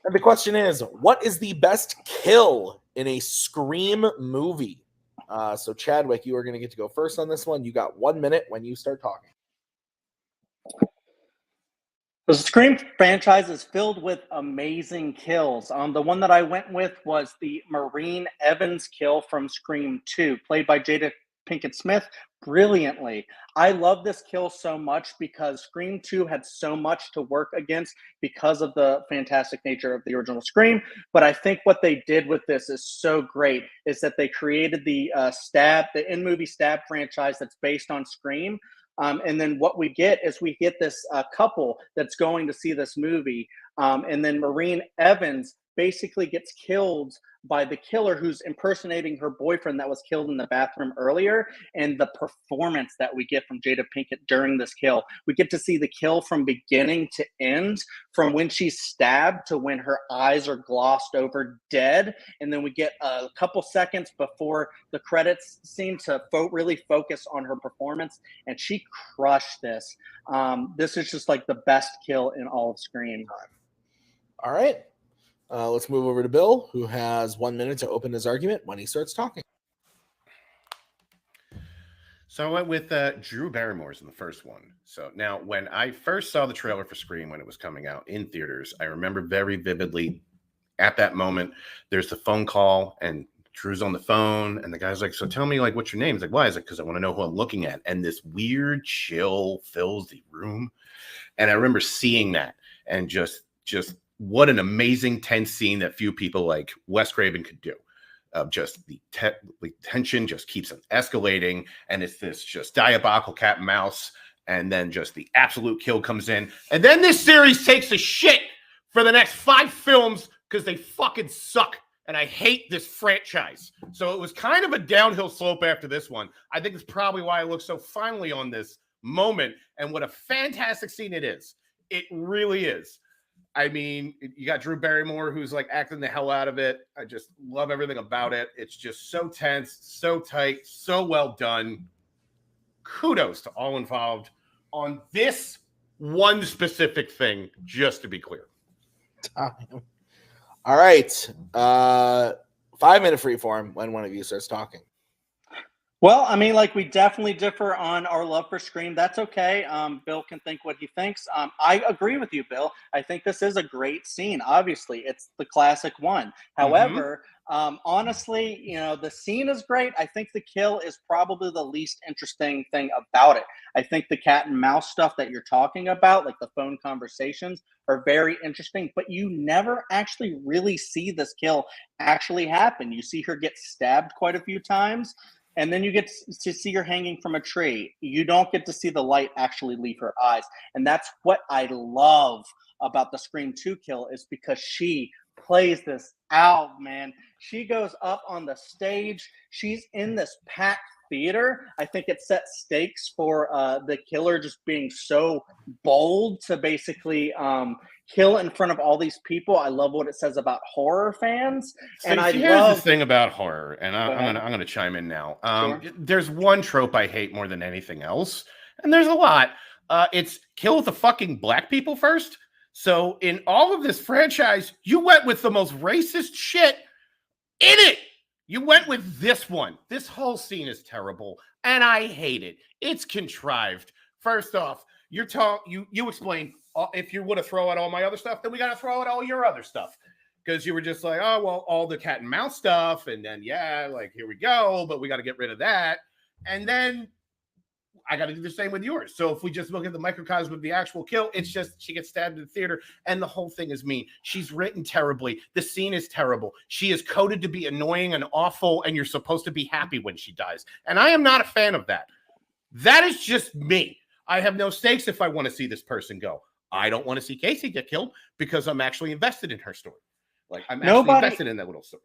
And the question is, what is the best kill in a Scream movie? So Chadwick, you are going to get to go first on this one. You got 1 minute when you start talking. The Scream franchise is filled with amazing kills. The one that I went with was the Maureen Evans kill from Scream 2, played by Jada Pinkett Smith brilliantly. I love this kill so much because Scream 2 had so much to work against because of the fantastic nature of the original Scream. But I think what they did with this is so great, is that they created the in-movie Stab franchise that's based on Scream. And then what we get is this couple that's going to see this movie. And then Maureen Evans basically gets killed by the killer who's impersonating her boyfriend that was killed in the bathroom earlier. And the performance that we get from Jada Pinkett during this kill, we get to see the kill from beginning to end, from when she's stabbed to when her eyes are glossed over dead. And then we get a couple seconds before the credits scene to really focus on her performance. And she crushed this. This is just like the best kill in all of Scream. All right. Let's move over to Bill, who has 1 minute to open his argument when he starts talking. So I went with Drew Barrymore's in the first one. So now when I first saw the trailer for Scream when it was coming out in theaters, I remember very vividly at that moment, there's the phone call and Drew's on the phone and the guy's like, so tell me like, what's your name? He's like, why? Is it because I want to know who I'm looking at? And this weird chill fills the room. And I remember seeing that and just what an amazing tense scene that few people like Wes Craven could do. Just the tension just keeps on escalating, and it's this just diabolical cat and mouse, and then just the absolute kill comes in, and then this series takes a shit for the next 5 films because they fucking suck, and I hate this franchise. So it was kind of a downhill slope after this one. I think it's probably why I look so finely on this moment, and what a fantastic scene it is. It really is. I mean, you got Drew Barrymore, who's like acting the hell out of it. I just love everything about it. It's just so tense, so tight, so well done. Kudos to all involved on this one specific thing, just to be clear. Time. All right. 5-minute free form when one of you starts talking. Well, I mean, like, we definitely differ on our love for Scream. That's okay. Bill can think what he thinks. I agree with you, Bill. I think this is a great scene. Obviously, it's the classic one. However, honestly, the scene is great. I think the kill is probably the least interesting thing about it. I think the cat and mouse stuff that you're talking about, like the phone conversations, are very interesting, but you never actually really see this kill actually happen. You see her get stabbed quite a few times. And then you get to see her hanging from a tree. You don't get to see the light actually leave her eyes. And that's what I love about the Scream 2 kill, is because she plays this out, man. She goes up on the stage. She's in this packed theater. I think it sets stakes for the killer just being so bold to basically kill in front of all these people. I love what it says about horror fans. So and here's the thing about horror, and I'm gonna chime in now. Sure. There's one trope I hate more than anything else, and there's a lot. It's kill the fucking black people first. So in all of this franchise, you went with the most racist shit in it. You went with this one. This whole scene is terrible, and I hate it. It's contrived. First off, you explain, if you want to throw out all my other stuff, then we got to throw out all your other stuff. Because you were just like, oh, well, all the cat and mouse stuff, and then, yeah, like, here we go, but we got to get rid of that. And then I got to do the same with yours. So if we just look at the microcosm of the actual kill, it's just she gets stabbed in the theater, and the whole thing is mean. She's written terribly. The scene is terrible. She is coded to be annoying and awful, and you're supposed to be happy when she dies. And I am not a fan of that. That is just me. I have no stakes if I want to see this person go. I don't want to see Casey get killed because I'm actually invested in her story. Like, I'm actually invested in that little story.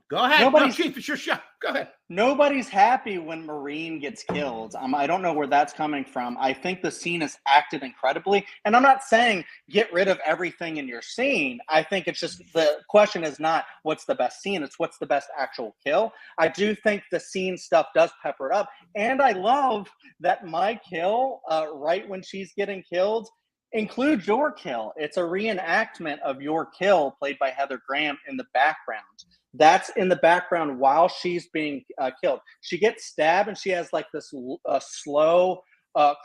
Go ahead. No, Chief, it's your shot. Go ahead. Nobody's happy when Marine gets killed. I don't know where that's coming from. I think the scene is acted incredibly. And I'm not saying get rid of everything in your scene. I think it's just the question is not what's the best scene. It's what's the best actual kill. I do think the scene stuff does pepper it up. And I love that my kill, right when she's getting killed, includes your kill. It's a reenactment of your kill played by Heather Graham in the background. That's in the background while she's being killed. She gets stabbed and she has like this slow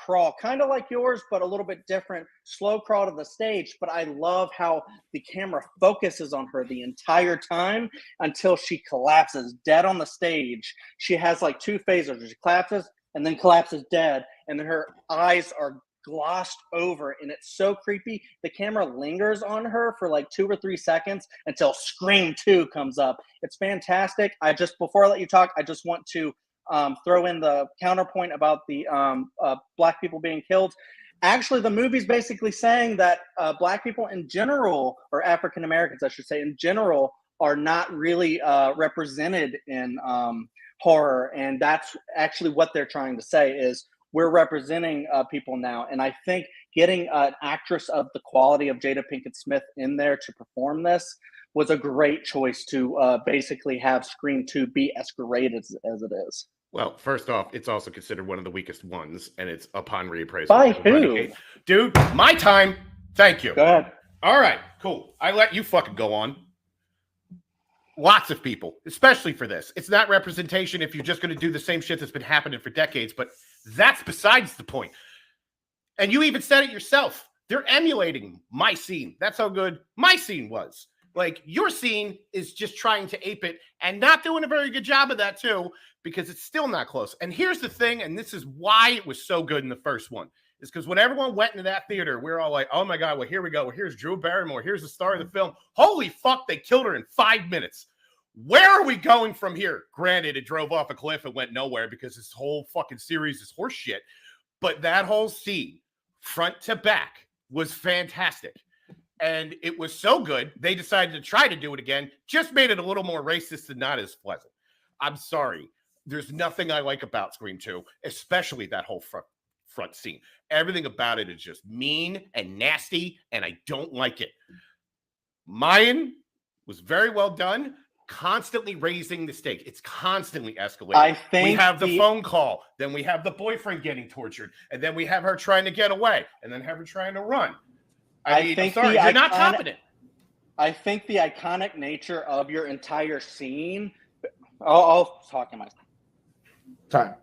crawl, kind of like yours, but a little bit different, slow crawl to the stage. But I love how the camera focuses on her the entire time until she collapses dead on the stage. She has like two phases. She collapses and then collapses dead. And then her eyes are glossed over, and it's so creepy. The camera lingers on her for like 2 or 3 seconds until Scream 2 comes up. It's fantastic. Before I let you talk, I just want to throw in the counterpoint about the black people being killed. Actually, the movie's basically saying that black people in general, or African Americans, I should say, in general, are not really represented in horror, and that's actually what they're trying to say is we're representing people now. And I think getting an actress of the quality of Jada Pinkett Smith in there to perform this was a great choice to basically have Scream 2 be as great as it is. Well, first off, it's also considered one of the weakest ones, and it's upon reappraisal. By who? Dude, my time. Thank you. Go ahead. All right, cool. I let you fucking go on. Lots of people, especially for this. It's not representation if you're just going to do the same shit that's been happening for decades, but that's besides the point. And you even said it yourself. They're emulating my scene. That's how good my scene was. Like, your scene is just trying to ape it and not doing a very good job of that, too, because it's still not close. And here's the thing, and this is why it was so good in the first one, is because when everyone went into that theater, we were all like, oh, my God, well, here we go. Well, here's Drew Barrymore. Here's the star of the film. Holy fuck, they killed her in 5 minutes. Where are we going from here? Granted, it drove off a cliff and went nowhere because this whole fucking series is horse shit. But that whole scene, front to back, was fantastic. And it was so good, they decided to try to do it again, just made it a little more racist and not as pleasant. I'm sorry. There's nothing I like about Scream 2, especially that whole front scene. Everything about it is just mean and nasty, and I don't like it. Mayan was very well done. Constantly raising the stake. It's constantly escalating. I think we have the phone call, then we have the boyfriend getting tortured, and then we have her trying to get away, and then have her trying to run. I mean, I'm sorry, you're not topping it. I think the iconic nature of your entire scene. I'll talk in my time.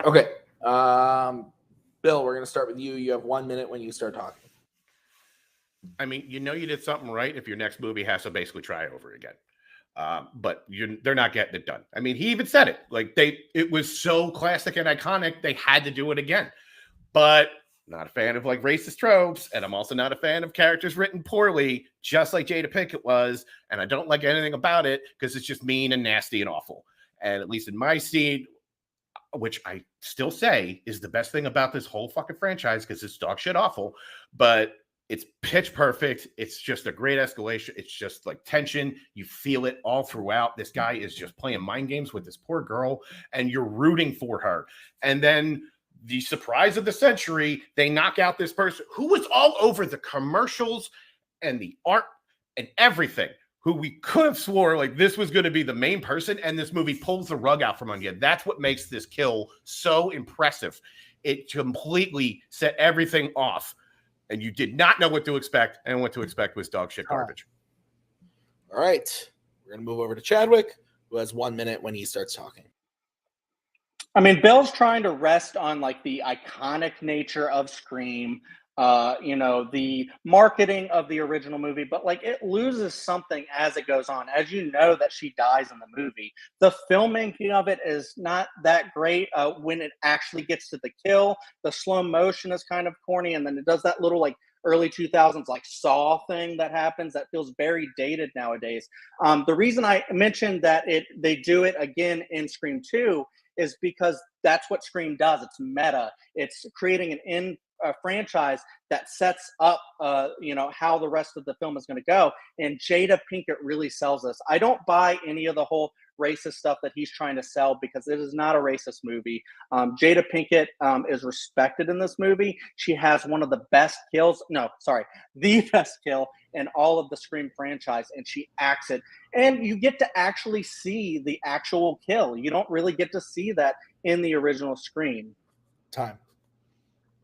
Okay. Bill, we're going to start with you. You have 1 minute when you start talking. I mean, you know you did something right if your next movie has to basically try over again. But they're not getting it done. I mean, he even said it. Like, it was so classic and iconic, they had to do it again. But not a fan of like racist tropes, and I'm also not a fan of characters written poorly, just like Jada Pinkett was. And I don't like anything about it because it's just mean and nasty and awful. And at least in my scene, which I still say is the best thing about this whole fucking franchise, because it's dog shit awful, but it's pitch perfect. It's just a great escalation. It's just like tension. You feel it all throughout. This guy is just playing mind games with this poor girl, and you're rooting for her. And then the surprise of the century, they knock out this person who was all over the commercials and the art and everything, who we could have swore like this was going to be the main person, and this movie pulls the rug out from under you. That's what makes this kill so impressive. It completely set everything off. And you did not know what to expect, and what to expect was dog shit garbage. All right. We're going to move over to Chadwick, who has 1 minute when he starts talking. I mean, Bill's trying to rest on like the iconic nature of Scream. the marketing of the original movie, but like it loses something as it goes on. As you know, that she dies in the movie. The filmmaking of it is not that great. When it actually gets to the kill, the slow motion is kind of corny, and then it does that little like early 2000s like Saw thing that happens that feels very dated nowadays. The reason I mentioned that they do it again in Scream 2 is because that's what Scream does. It's meta. It's creating a franchise that sets up, how the rest of the film is going to go. And Jada Pinkett really sells this. I don't buy any of the whole racist stuff that he's trying to sell because it is not a racist movie. Jada Pinkett is respected in this movie. She has one of the best kills. No, sorry, the best kill in all of the Scream franchise, and she acts it. And you get to actually see the actual kill. You don't really get to see that in the original Scream. Time.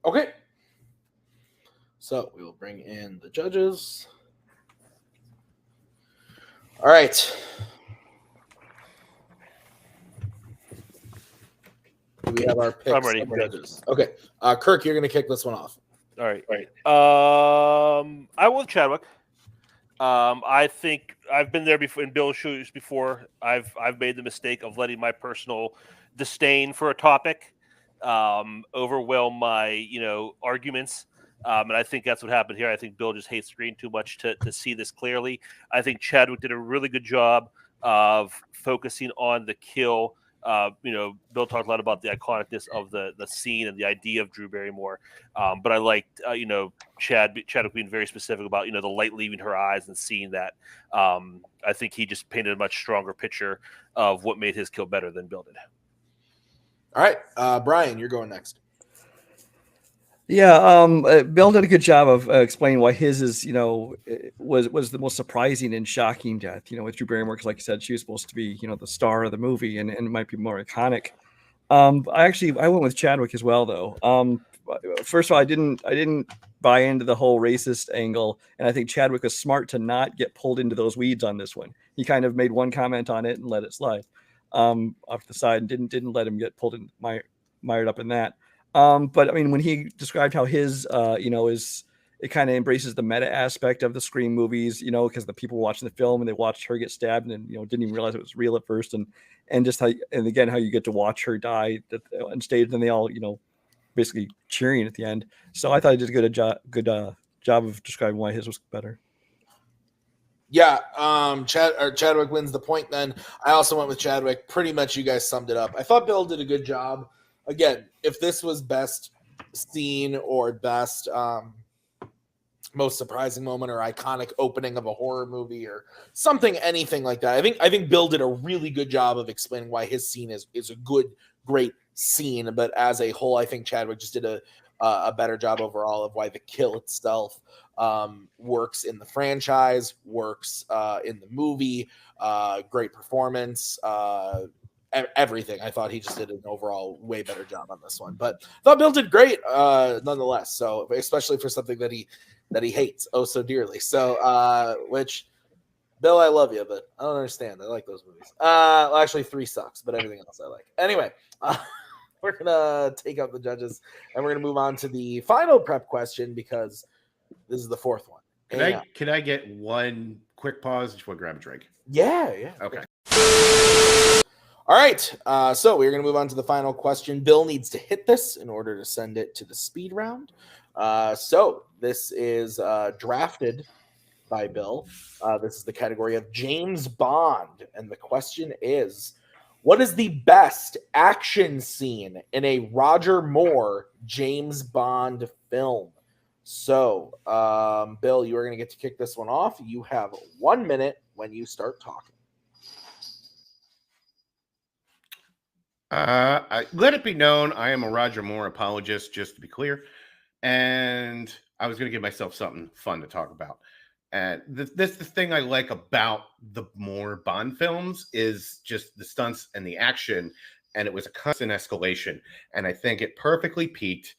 Okay. So we will bring in the judges. All right. Do we have our picks? I'm ready. Judges? Okay. Kirk, you're going to kick this one off. All right. I will Chadwick. I think I've been there before in Bill's shoes before. I've made the mistake of letting my personal disdain for a topic overwhelm my arguments. And I think that's what happened here. I think Bill just hates Scream too much to see this clearly. I think Chadwick did a really good job of focusing on the kill. Bill talked a lot about the iconicness of the scene and the idea of Drew Barrymore. But I liked, Chadwick being very specific about, the light leaving her eyes and seeing that. I think he just painted a much stronger picture of what made his kill better than Bill did. All right. Brian, you're going next. Yeah, Bill did a good job of explaining why his is, was the most surprising and shocking death. With Drew Barrymore, because like you said, she was supposed to be, the star of the movie and it might be more iconic. I went with Chadwick as well, though. First of all, I didn't buy into the whole racist angle, and I think Chadwick was smart to not get pulled into those weeds on this one. He kind of made one comment on it and let it slide off the side, and didn't let him get pulled in, mired up in that. But I mean, when he described how his, it kind of embraces the meta aspect of the Scream movies, because the people watching the film and they watched her get stabbed and didn't even realize it was real at first, and just how you get to watch her die on stage, and they all, basically cheering at the end. So I thought he did a good job of describing why his was better. Yeah, Chadwick wins the point. Then I also went with Chadwick. Pretty much, you guys summed it up. I thought Bill did a good job. Again, if this was best scene or best most surprising moment or iconic opening of a horror movie or something, anything like that, I think Bill did a really good job of explaining why his scene is a good, great scene. But as a whole, I think Chadwick just did a better job overall of why the kill itself works in the franchise, works in the movie. Great performance. Everything. I thought he just did an overall way better job on this one, but I thought Bill did great nonetheless. So especially for something that he hates oh so dearly. So which, Bill, I love you, but I don't understand. I like those movies. Well, actually 3 sucks, but everything else I like. Anyway, we're gonna take out the judges and we're gonna move on to the final prep question because this is the 4th one. Can I get one quick pause? Just want to grab a drink. Yeah. Okay. All right, so we're going to move on to the final question. Bill needs to hit this in order to send it to the speed round. So this is drafted by Bill. This is the category of James Bond, and the question is, what is the best action scene in a Roger Moore James Bond film? So, Bill, you are going to get to kick this one off. You have 1 minute when you start talking. Let it be known, I am a Roger Moore apologist, just to be clear. And I was going to give myself something fun to talk about. And the thing I like about the Moore Bond films is just the stunts and the action. And it was a constant escalation. And I think it perfectly peaked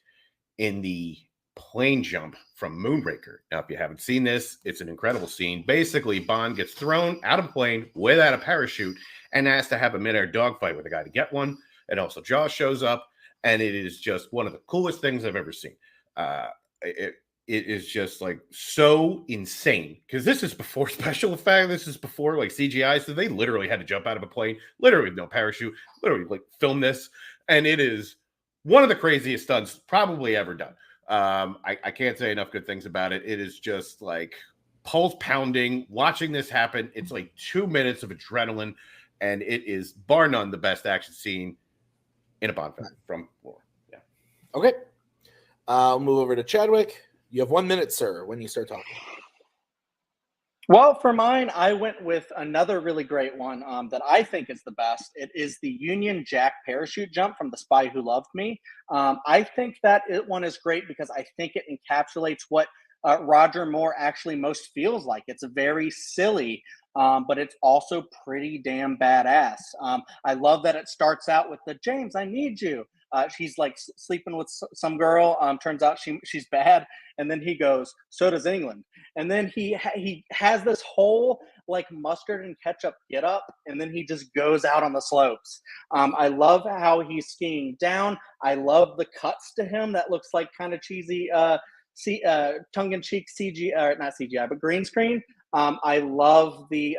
in the plane jump from Moonraker. Now, if you haven't seen this, it's an incredible scene. Basically, Bond gets thrown out of a plane without a parachute and has to have a mid-air dogfight with a guy to get one. And also Jaws shows up, and it is just one of the coolest things I've ever seen. it is just like so insane because this is before special effect. This is before like CGI. So they literally had to jump out of a plane, literally with no parachute, literally like film this. And it is one of the craziest stunts probably ever done. I can't say enough good things about it. It is just like pulse pounding watching this happen. It's like 2 minutes of adrenaline, and it is bar none the best action scene in a Bond film from lore. Yeah. Okay. I'll move over to Chadwick. You have 1 minute, sir, when you start talking. Well, for mine, I went with another really great one that I think is the best. It is the Union Jack parachute jump from The Spy Who Loved Me. I think that one is great because I think it encapsulates what Roger Moore actually most feels like. It's very silly, but it's also pretty damn badass. I love that it starts out with the James, I need you. She's like sleeping with some girl. Turns out she's bad. And then he goes, so does England. And then he has this whole like mustard and ketchup get up. And then he just goes out on the slopes. I love how he's skiing down. I love the cuts to him. That looks like kind of cheesy, tongue-in-cheek CGI, not CGI, but green screen. I love the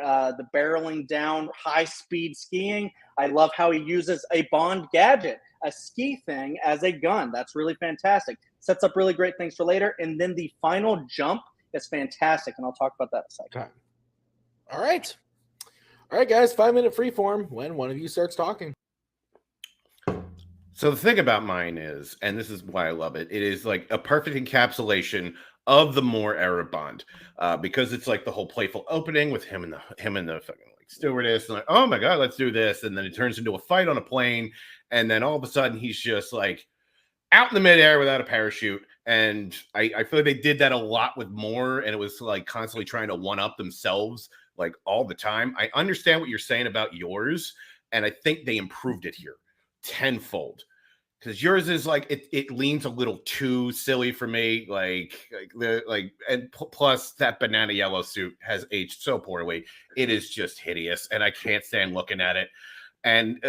barreling down, high-speed skiing. I love how he uses a Bond gadget, a ski thing, as a gun. That's really fantastic. Sets up really great things for later. And then the final jump is fantastic, and I'll talk about that in a second. Okay. All right. All right, guys, 5 minute freeform when one of you starts talking. So the thing about mine is, and this is why I love it, it is like a perfect encapsulation of the Moore era Bond, because it's like the whole playful opening with him and the fucking like stewardess, and like, oh my god, let's do this, and then it turns into a fight on a plane, and then all of a sudden he's just like out in the midair without a parachute. And I feel like they did that a lot with Moore, and it was like constantly trying to one up themselves like all the time. I understand what you're saying about yours, and I think they improved it here tenfold. Because yours is like it leans a little too silly for me, and plus that banana yellow suit has aged so poorly. It is just hideous, and I can't stand looking at it. And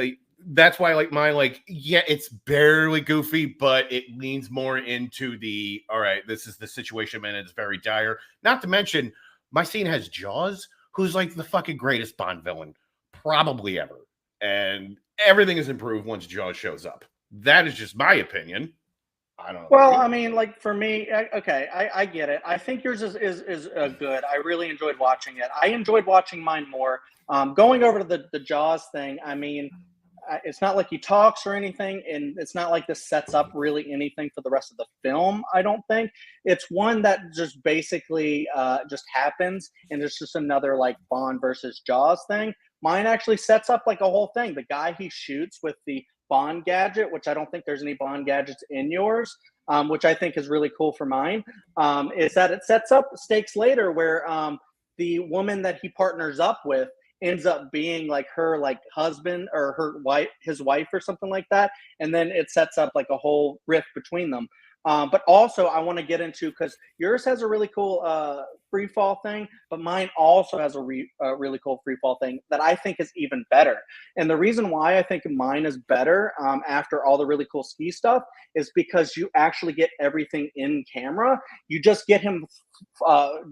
that's why I like mine. Like, yeah, it's barely goofy, but it leans more into the all right. This is the situation, man. It's very dire. Not to mention, my scene has Jaws, who's like the fucking greatest Bond villain probably ever, and everything is improved once Jaws shows up. That is just my opinion. I don't know. Well, I mean, like for me, okay, I get it. I think yours is good. I really enjoyed watching it. I enjoyed watching mine more. Going over to the Jaws thing, I mean, it's not like he talks or anything, and it's not like this sets up really anything for the rest of the film, I don't think. It's one that just basically just happens, and it's just another like Bond versus Jaws thing. Mine actually sets up like a whole thing. The guy he shoots with the Bond gadget, which I don't think there's any Bond gadgets in yours, which I think is really cool for mine, is that it sets up stakes later where the woman that he partners up with ends up being like her like husband or her wife, his wife or something like that. And then it sets up like a whole rift between them. But also I want to get into, because yours has a really cool free fall thing, but mine also has a really cool free fall thing that I think is even better. And the reason why I think mine is better after all the really cool ski stuff is because you actually get everything in camera. You just get him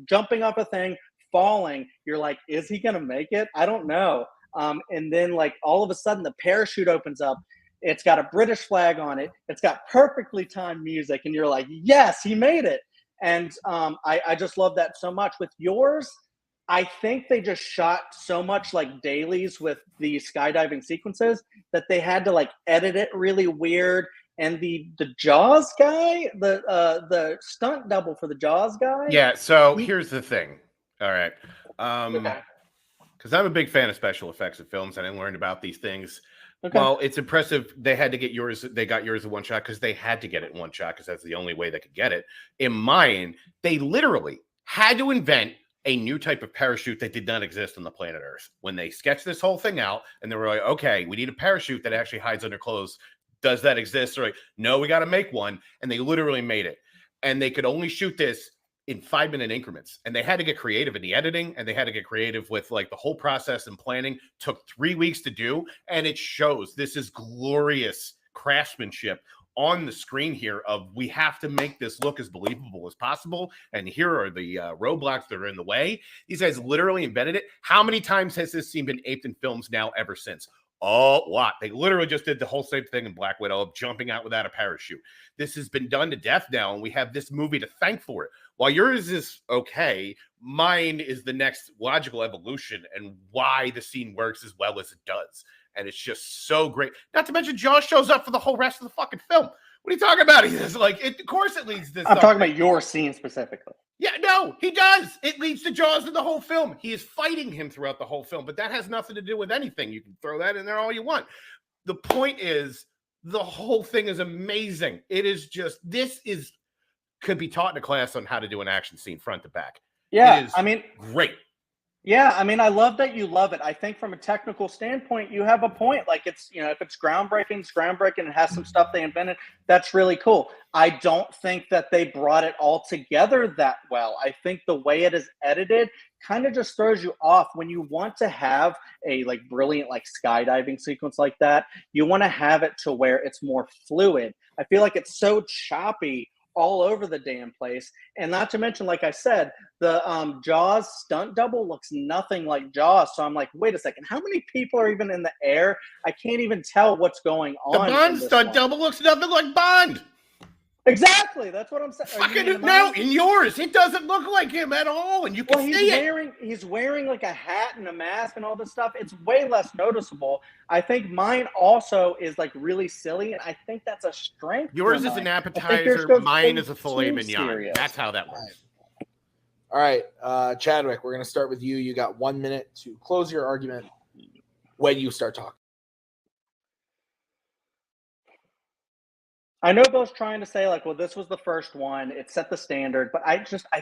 jumping up a thing, falling. You're like, is he gonna make it? I don't know. And then like all of a sudden the parachute opens up. It's got a British flag on it. It's got perfectly timed music, and you're like, yes, he made it. And I just love that so much. With yours, I think they just shot so much like dailies with the skydiving sequences that they had to like edit it really weird. And the Jaws guy, the stunt double for the Jaws guy. Yeah. So here's the thing. All right. Okay. Because I'm a big fan of special effects of films, and I learned about these things. Okay. Well, it's impressive. They had to get yours. They got yours in one shot because they had to get it in one shot because that's the only way they could get it. In mine, they literally had to invent a new type of parachute that did not exist on the planet Earth. When they sketched this whole thing out, and they were like, okay, we need a parachute that actually hides under clothes. Does that exist? They're like, no, we got to make one. And they literally made it. And they could only shoot this in 5-minute increments, and they had to get creative in the editing, and they had to get creative with like the whole process and planning. Took 3 weeks to do, and it shows. This is glorious craftsmanship on the screen here of we have to make this look as believable as possible. And here are the roadblocks that are in the way. These guys literally embedded it. How many times has this scene been aped in films now ever since? A lot. They literally just did the whole same thing in Black Widow of jumping out without a parachute. This has been done to death now, and we have this movie to thank for it. While yours is okay, mine is the next logical evolution and why the scene works as well as it does. And it's just so great. Not to mention, Josh shows up for the whole rest of the fucking film. What are you talking about? He's like, of course it leads to this. I'm talking about your scene specifically. Yeah, no, he does. It leads to Jaws in the whole film. He is fighting him throughout the whole film, but that has nothing to do with anything. You can throw that in there all you want. The point is, the whole thing is amazing. It is just, could be taught in a class on how to do an action scene front to back. Yeah, great. Yeah, I love that you love it. I think from a technical standpoint, you have a point. Like if it's groundbreaking, it's groundbreaking and has some stuff they invented. That's really cool. I don't think that they brought it all together that well. I think the way it is edited kind of just throws you off when you want to have a brilliant skydiving sequence like that. You want to have it to where it's more fluid. I feel like it's so choppy all over the damn place. And not to mention, like I said, the Jaws stunt double looks nothing like Jaws. So I'm like, wait a second, how many people are even in the air? I can't even tell what's going on. The Bond stunt double looks nothing like Bond. Exactly. That's what I'm saying. No, in yours, it doesn't look like him at all. And you can see it. He's wearing like a hat and a mask and all this stuff. It's way less noticeable. I think mine also is really silly. And I think that's a strength. Yours is an appetizer. Mine is a filet mignon. That's how that works. All right. Chadwick, we're going to start with you. You got 1 minute to close your argument when you start talking. I know Bill's trying to say well, this was the first one. It set the standard, but I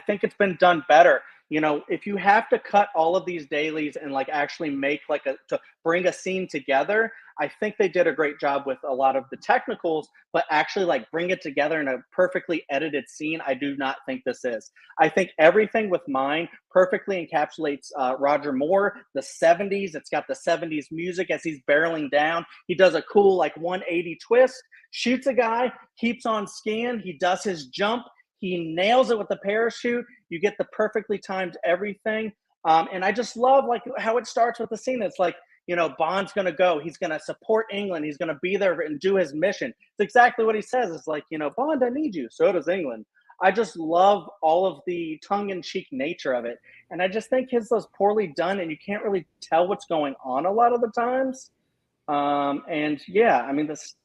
think it's been done better. If you have to cut all of these dailies and actually make to bring a scene together, I think they did a great job with a lot of the technicals, but actually bring it together in a perfectly edited scene. I do not think this is. I think everything with mine perfectly encapsulates Roger Moore, the 70s. It's got the 70s music as he's barreling down. He does a cool 180 twist, shoots a guy, keeps on skiing. He does his jump. He nails it with the parachute. You get the perfectly timed everything. And I just love how it starts with the scene. It's Bond's going to go. He's going to support England. He's going to be there and do his mission. It's exactly what he says. It's Bond, I need you. So does England. I just love all of the tongue-in-cheek nature of it. And I just think his was poorly done, and you can't really tell what's going on a lot of the times. And yeah,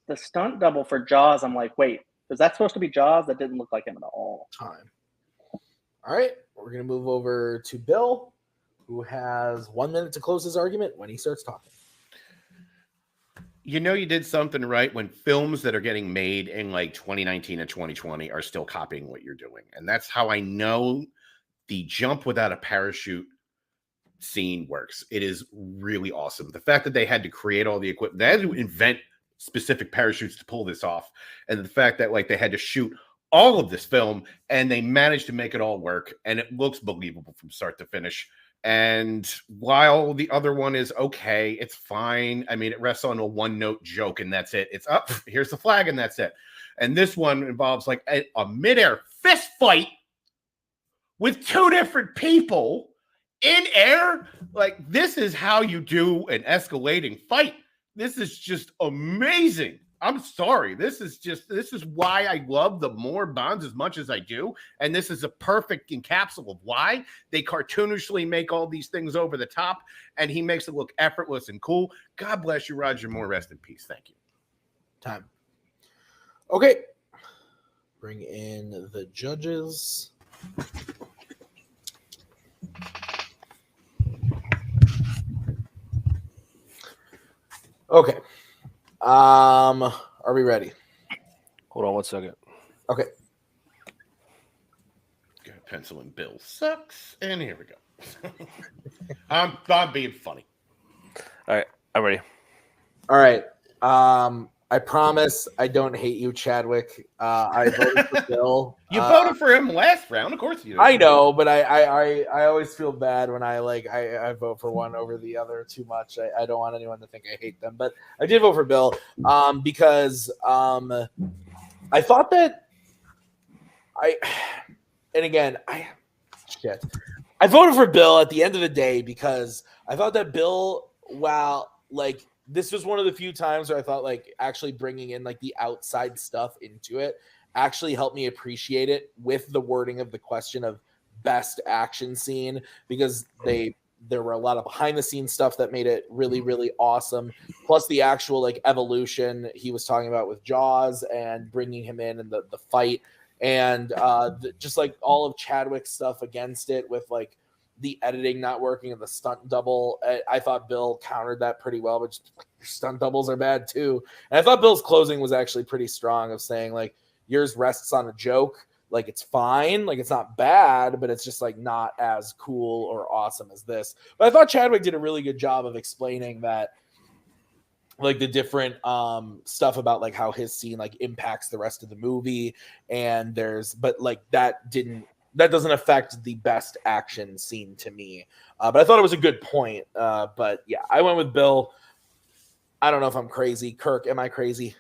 the stunt double for Jaws, I'm like, wait, is that supposed to be Jaws? That didn't look like him at all. All right, we're going to move over to Bill, who has 1 minute to close his argument when he starts talking. You did something right when films that are getting made in 2019 and 2020 are still copying what you're doing. And that's how I know the jump without a parachute scene works. It is really awesome. The fact that they had to create all the equipment, they had to invent specific parachutes to pull this off. And the fact that they had to shoot all of this film and they managed to make it all work. And it looks believable from start to finish. And while the other one is okay, it's fine. It rests on a one-note joke and that's it. It's up, here's the flag and that's it. And this one involves a midair fist fight with two different people in air. This is how you do an escalating fight. This is just amazing. I'm sorry. This is why I love the more Bonds as much as I do. And this is a perfect encapsulation of why they cartoonishly make all these things over the top. And he makes it look effortless and cool. God bless you, Roger Moore. Rest in peace. Thank you. Time. Okay. Bring in the judges. Okay. Are we ready? Hold on 1 second. Okay. Got pencil and Bill sucks. And here we go. I'm being funny. All right. I'm ready. All right. I promise I don't hate you, Chadwick. I voted for Bill. You voted for him last round, of course you did. I know, but I always feel bad when I vote for one over the other too much. I don't want anyone to think I hate them, but I did vote for Bill because I thought that I voted for Bill at the end of the day because I thought that Bill, like this was one of the few times where I thought like actually bringing in like the outside stuff into it actually helped me appreciate it with the wording of the question of best action scene, because there were a lot of behind the scenes stuff that made it really, really awesome. Plus the actual like evolution he was talking about with Jaws and bringing him in and the fight, and just like all of Chadwick's stuff against it with like the editing not working and the stunt double. I thought Bill countered that pretty well, but stunt doubles are bad too. And I thought Bill's closing was actually pretty strong of saying like, yours rests on a joke. Like it's fine. Like it's not bad, but it's just like not as cool or awesome as this. But I thought Chadwick did a really good job of explaining that, like the different stuff about like how his scene like impacts the rest of the movie. And but like that doesn't affect the best action scene to me. But I thought it was a good point. But yeah, I went with Bill. I don't know if I'm crazy. Kirk, am I crazy?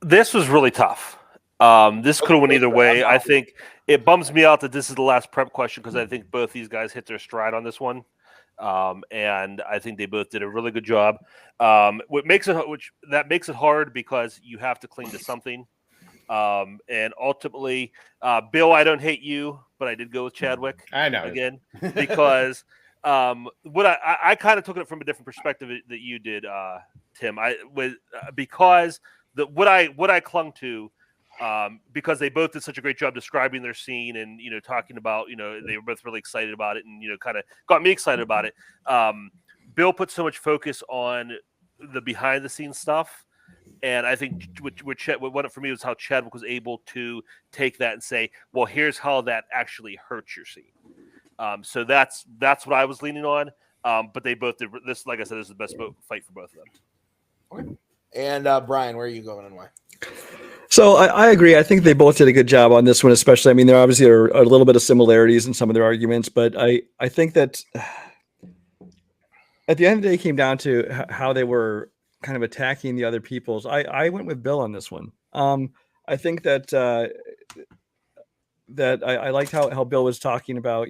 This was really tough. This could have went either way. I think it bums me out that this is the last prep question because I think both these guys hit their stride on this one. And I think they both did a really good job. That makes it hard because you have to cling to something. And ultimately, Bill, I don't hate you, but I did go with Chadwick. I know again because what I kind of took it from a different perspective that you did, Tim. Because what I clung to. Because they both did such a great job describing their scene and, talking about, they were both really excited about it and, kind of got me excited about it. Bill put so much focus on the behind the scenes stuff. And I think what won it for me was how Chadwick was able to take that and say, well, here's how that actually hurts your scene. So that's what I was leaning on. But they both did this. Like I said, this is the best fight for both of them. Okay. And Brian, where are you going and why? So I agree. I think they both did a good job on this one, especially. I mean, there obviously are a little bit of similarities in some of their arguments, but I think that at the end of the day, it came down to how they were kind of attacking the other people's. I went with Bill on this one. I think that I liked how Bill was talking about,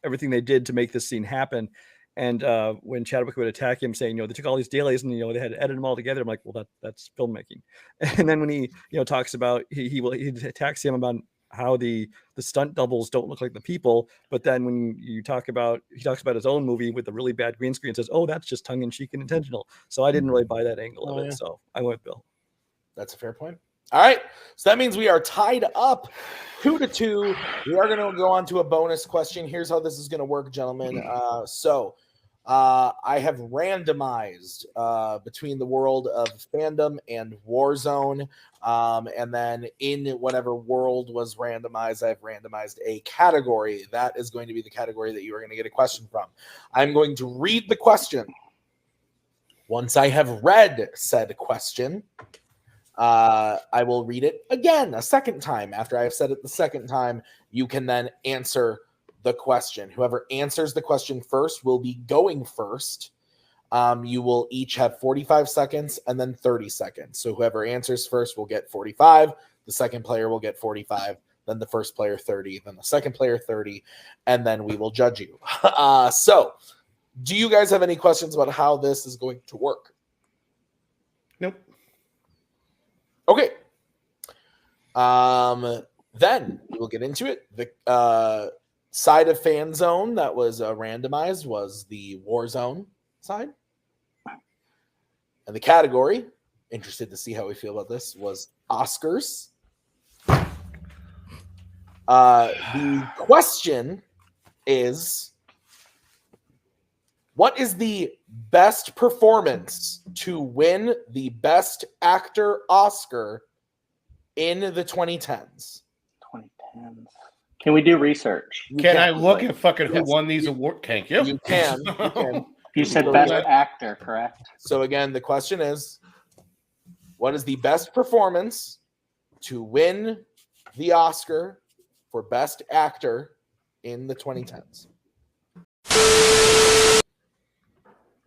everything they did to make this scene happen. And when Chadwick would attack him, saying, they took all these dailies and they had to edit them all together. I'm like, well, that's filmmaking. And then when he talks about he attacks him about how the stunt doubles don't look like the people, but then when he talks about his own movie with a really bad green screen, says, oh, that's just tongue in cheek and intentional. So I didn't really buy that angle of it. So I went with Bill. That's a fair point. All right, so that means we are tied up 2-2. We are going to go on to a bonus question. Here's how this is going to work, gentlemen. I have randomized between the world of Fandom and Warzone, and then in whatever world was randomized, I've randomized a category. That is going to be the category that you are going to get a question from. I'm going to read the question. Once I have read said question, I will read it again a second time. After I have said it the second time, you can then answer the question. Whoever answers the question first will be going first. You will each have 45 seconds and then 30 seconds. So whoever answers first will get 45. The second player will get 45. Then the first player 30. Then the second player 30. And then we will judge you. So do you guys have any questions about how this is going to work? Nope. Okay. Then we will get into it. The side of Fanzone that was randomized was the Warzone side. And the category, interested to see how we feel about this, was Oscars. The question is, what is the best performance to win the Best Actor Oscar in the 2010s? 2010s. Can we do research? Can I look at fucking who won these awards? Thank you. You can. You can. You said Best Actor, correct? So again, the question is, what is the best performance to win the Oscar for Best Actor in the 2010s?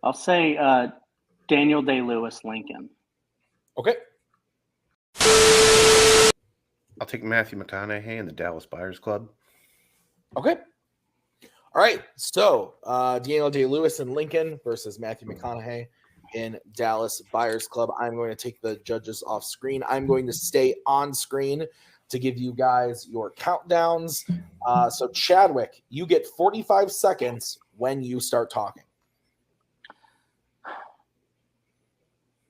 I'll say Daniel Day-Lewis, Lincoln. Okay. I'll take Matthew McConaughey and the Dallas Buyers Club. Okay. All right. So Daniel Day-Lewis in Lincoln versus Matthew McConaughey in Dallas Buyers Club. I'm going to take the judges off screen. I'm going to stay on screen to give you guys your countdowns. So Chadwick, you get 45 seconds when you start talking.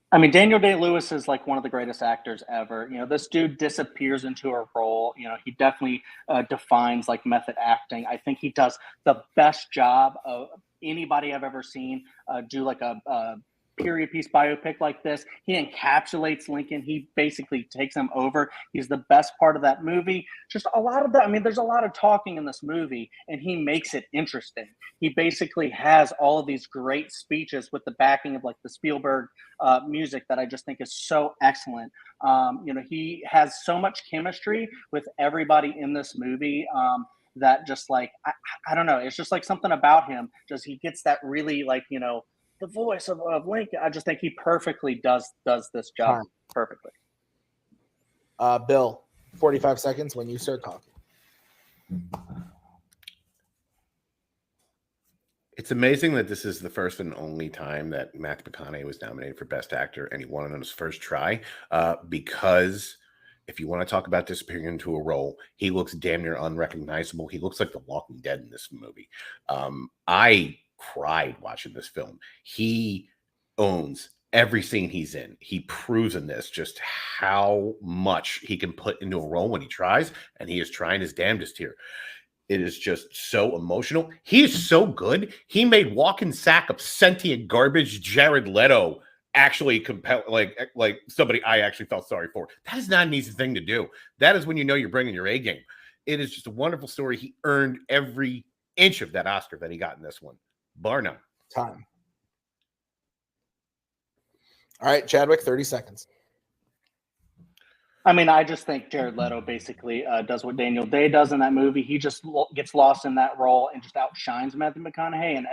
I mean, Daniel Day-Lewis is like one of the greatest actors ever. You know, this dude disappears into a role. You know, he definitely defines like method acting. I think he does the best job of anybody I've ever seen do like a period piece biopic like this. He encapsulates Lincoln. He basically takes him over. He's the best part of that movie. Just a lot of that. I mean, there's a lot of talking in this movie, and he makes it interesting. He basically has all of these great speeches with the backing of like the Spielberg music that I just think is so excellent. You know, he has so much chemistry with everybody in this movie. That just like I don't know, it's just like something about him. Just he gets that really like, you know, the voice of Lincoln. I just think he perfectly does this job perfectly. Bill, 45 seconds when you start talking. It's amazing that this is the first and only time that Matthew McConaughey was nominated for Best Actor, and he won it on his first try. Because if you want to talk about disappearing into a role, he looks damn near unrecognizable. He looks like The Walking Dead in this movie. I cried watching this film. He owns every scene he's in. He proves in this just how much he can put into a role when he tries, and he is trying his damnedest here. It is just so emotional. He is so good. He made walking sack of sentient garbage Jared Leto actually compel, like somebody I actually felt sorry for. That is not an easy thing to do. That is when you know you're bringing your A game. It is just a wonderful story. He earned every inch of that Oscar that he got in this one, bar none. Time. All right, Chadwick, 30 seconds. I mean, I just think Jared Leto basically does what Daniel Day does in that movie. He just gets lost in that role and just outshines Matthew McConaughey in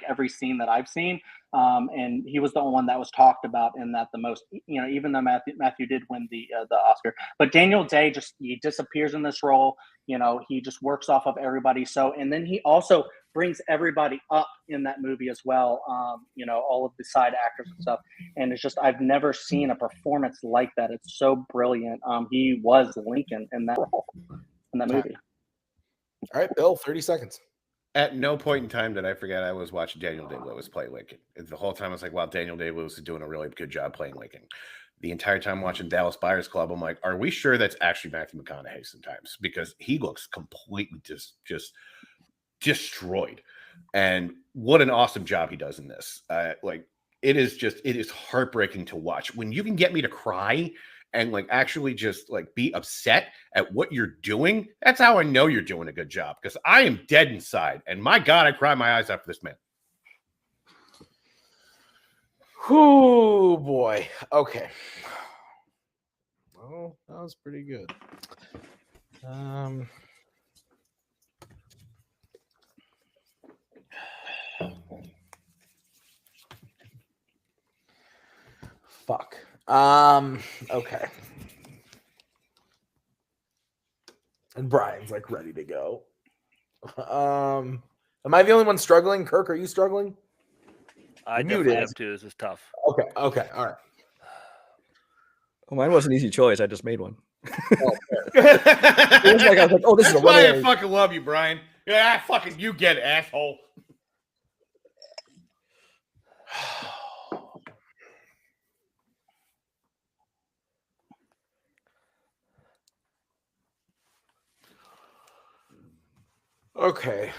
every scene that I've seen. And he was the one that was talked about in that the most, you know, even though Matthew did win the Oscar. But Daniel Day he disappears in this role. You know, he just works off of everybody. So, and then he also brings everybody up in that movie as well. You know, all of the side actors and stuff. And it's just, I've never seen a performance like that. It's so brilliant. He was Lincoln in that role, in that movie. All right, Bill, 30 seconds. At no point in time did I forget I was watching Daniel Day-Lewis play Lincoln. The whole time I was like, wow, Daniel Day-Lewis is doing a really good job playing Lincoln. The entire time watching Dallas Buyers Club, I'm like, are we sure that's actually Matthew McConaughey sometimes? Because he looks completely just destroyed. And what an awesome job he does in this. It is heartbreaking to watch. When you can get me to cry and like actually just like be upset at what you're doing, that's how I know you're doing a good job, because I am dead inside. And my God, I cry my eyes out for this man. Oh boy. Okay. Well, that was pretty good. Fuck. Okay. And Brian's like ready to go. Am I the only one struggling? Kirk, are you struggling? I definitely am too. This is tough. Okay. All right. Well, mine was an easy choice. I just made one. It was like I was like, oh, this is a why I one. fucking love you, Brian. Yeah, fucking you get it, asshole. Okay.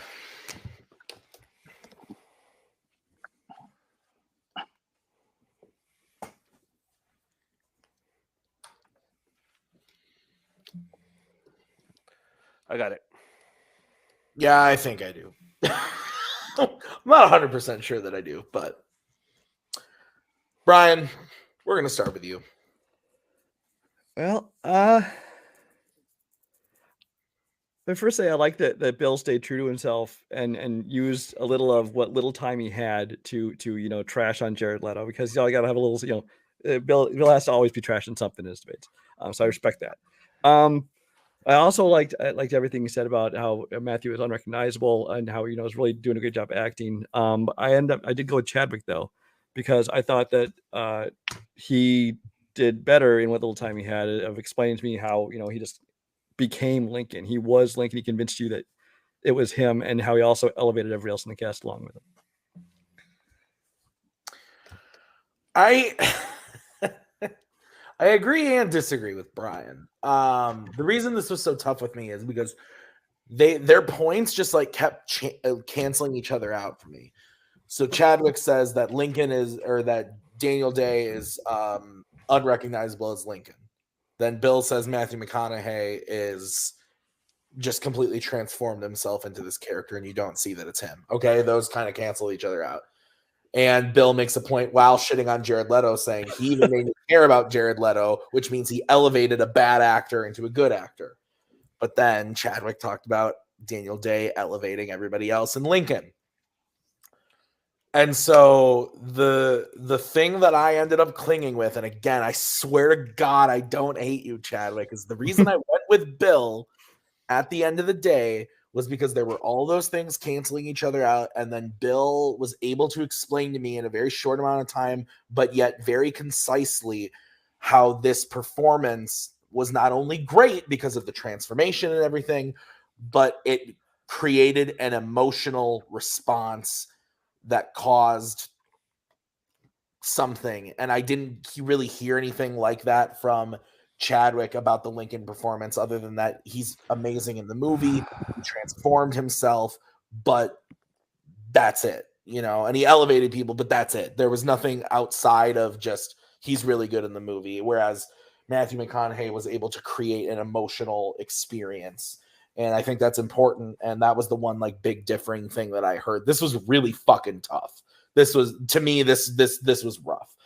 I got it. Yeah, I think I do. I'm not 100% sure that I do, but Brian, we're going to start with you. Well, I first say I like that Bill stayed true to himself and used a little of what little time he had to trash on Jared Leto, because you got to have a little Bill has to always be trashing something in his debates. So I respect that. I also liked everything you said about how Matthew is unrecognizable and how is really doing a good job acting. I did go with Chadwick though, because I thought that he did better in what little time he had of explaining to me how he just became Lincoln. He was Lincoln. He convinced you that it was him, and how he also elevated everybody else in the cast along with him. I agree and disagree with Brian. The reason this was so tough with me is because their points just like kept canceling each other out for me. So Chadwick says that that Daniel Day is unrecognizable as Lincoln. Then Bill says Matthew McConaughey is just completely transformed himself into this character, and you don't see that it's him. Okay, those kind of cancel each other out. And Bill makes a point while shitting on Jared Leto, saying he even made me care about Jared Leto, which means he elevated a bad actor into a good actor. But then Chadwick talked about Daniel Day elevating everybody else in Lincoln. And so the thing that I ended up clinging with, and again, I swear to God, I don't hate you, Chadwick, is the reason I went with Bill at the end of the day was because there were all those things canceling each other out. And then Bill was able to explain to me in a very short amount of time, but yet very concisely, how this performance was not only great because of the transformation and everything, but it created an emotional response that caused something. And I didn't really hear anything like that from Chadwick about the Lincoln performance, other than that he's amazing in the movie. He transformed himself, but that's it, and he elevated people, but that's it. There was nothing outside of just he's really good in the movie. Whereas Matthew McConaughey was able to create an emotional experience. And I think that's important. And that was the one like big differing thing that I heard. This was really fucking tough. This was, to me, this was rough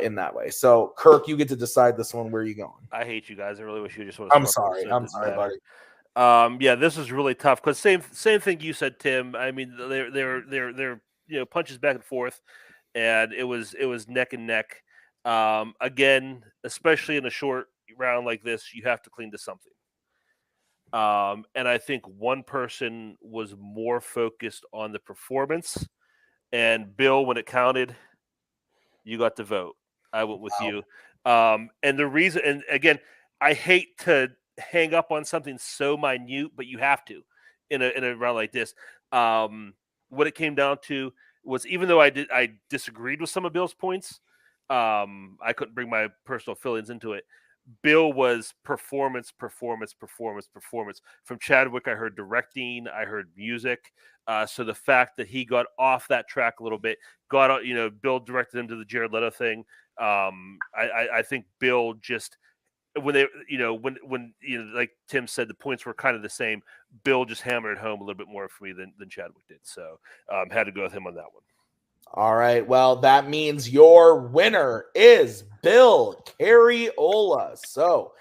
in that way. So Kirk, you get to decide this one. Where are you going? I hate you guys. I really wish you just would. I'm sorry, buddy. Yeah, this is really tough because same thing you said, Tim. I mean, they're punches back and forth, and it was neck and neck. Again, especially in a short round like this, you have to cling to something. And I think one person was more focused on the performance, and Bill, when it counted, you got the vote. I went with you. And the reason, and again, I hate to hang up on something so minute, but you have to in a round like this. What it came down to was, even though I disagreed with some of Bill's points, I couldn't bring my personal feelings into it. Bill was performance. From Chadwick, I heard directing, I heard music. So the fact that he got off that track a little bit, Bill directed him to the Jared Leto thing. I think Bill just, when they, when like Tim said, the points were kind of the same. Bill just hammered it home a little bit more for me than Chadwick did. So had to go with him on that one. All right. Well, that means your winner is Bill Cariola. So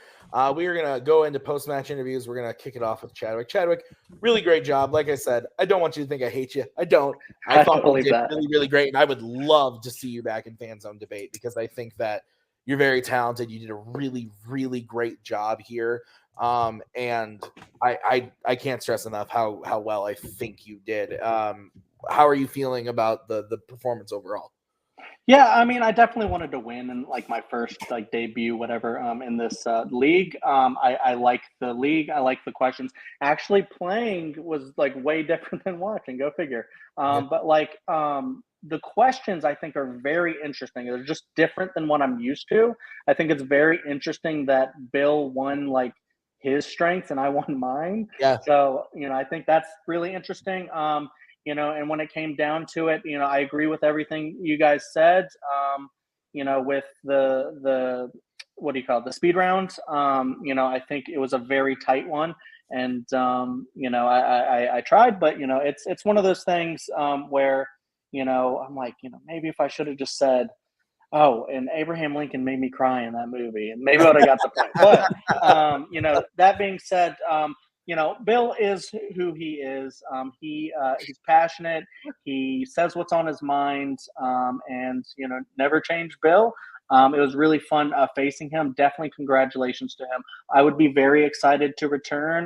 we are going to go into post-match interviews. We're going to kick it off with Chadwick. Chadwick, really great job. Like I said, I don't want you to think I hate you. I don't. I thought you did really, really great, and I would love to see you back in Fanzone debate, because I think that you're very talented. You did a really, really great job here. And I can't stress enough how well I think you did. How are you feeling about the performance overall? Yeah, I mean, I definitely wanted to win in like my first like debut, whatever, in this league. I like the league. I like the questions. Actually, playing was like way different than watching. Go figure. But like the questions, I think, are very interesting. They're just different than what I'm used to. I think it's very interesting that Bill won like his strengths and I won mine. Yeah. So I think that's really interesting. And when it came down to it, I agree with everything you guys said. With the what do you call it, the speed round? I think it was a very tight one, and I tried, but it's one of those things where I'm like, maybe if I should have just said, oh, and Abraham Lincoln made me cry in that movie, and maybe I would have got the point. But that being said, Bill is who he is. He's passionate. He says what's on his mind, and never change Bill. It was really fun facing him. Definitely congratulations to him. I would be very excited to return.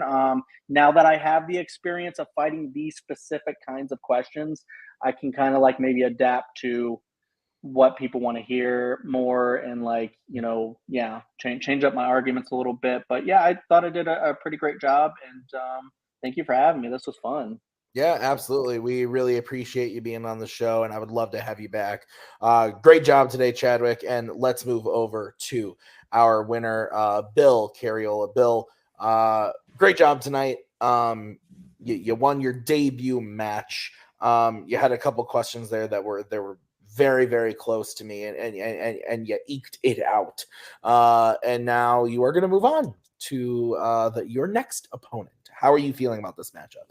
Now that I have the experience of fighting these specific kinds of questions, I can kind of like maybe adapt to what people want to hear more and like, change up my arguments a little bit. But yeah, I thought I did a pretty great job. And thank you for having me. This was fun. Yeah, absolutely. We really appreciate you being on the show, and I would love to have you back. Great job today, Chadwick. And let's move over to our winner, Bill Cariola. Bill, great job tonight. You won your debut match. You had a couple questions there that were very, very close to me, and you eked it out. And now you are going to move on to your next opponent. How are you feeling about this matchup?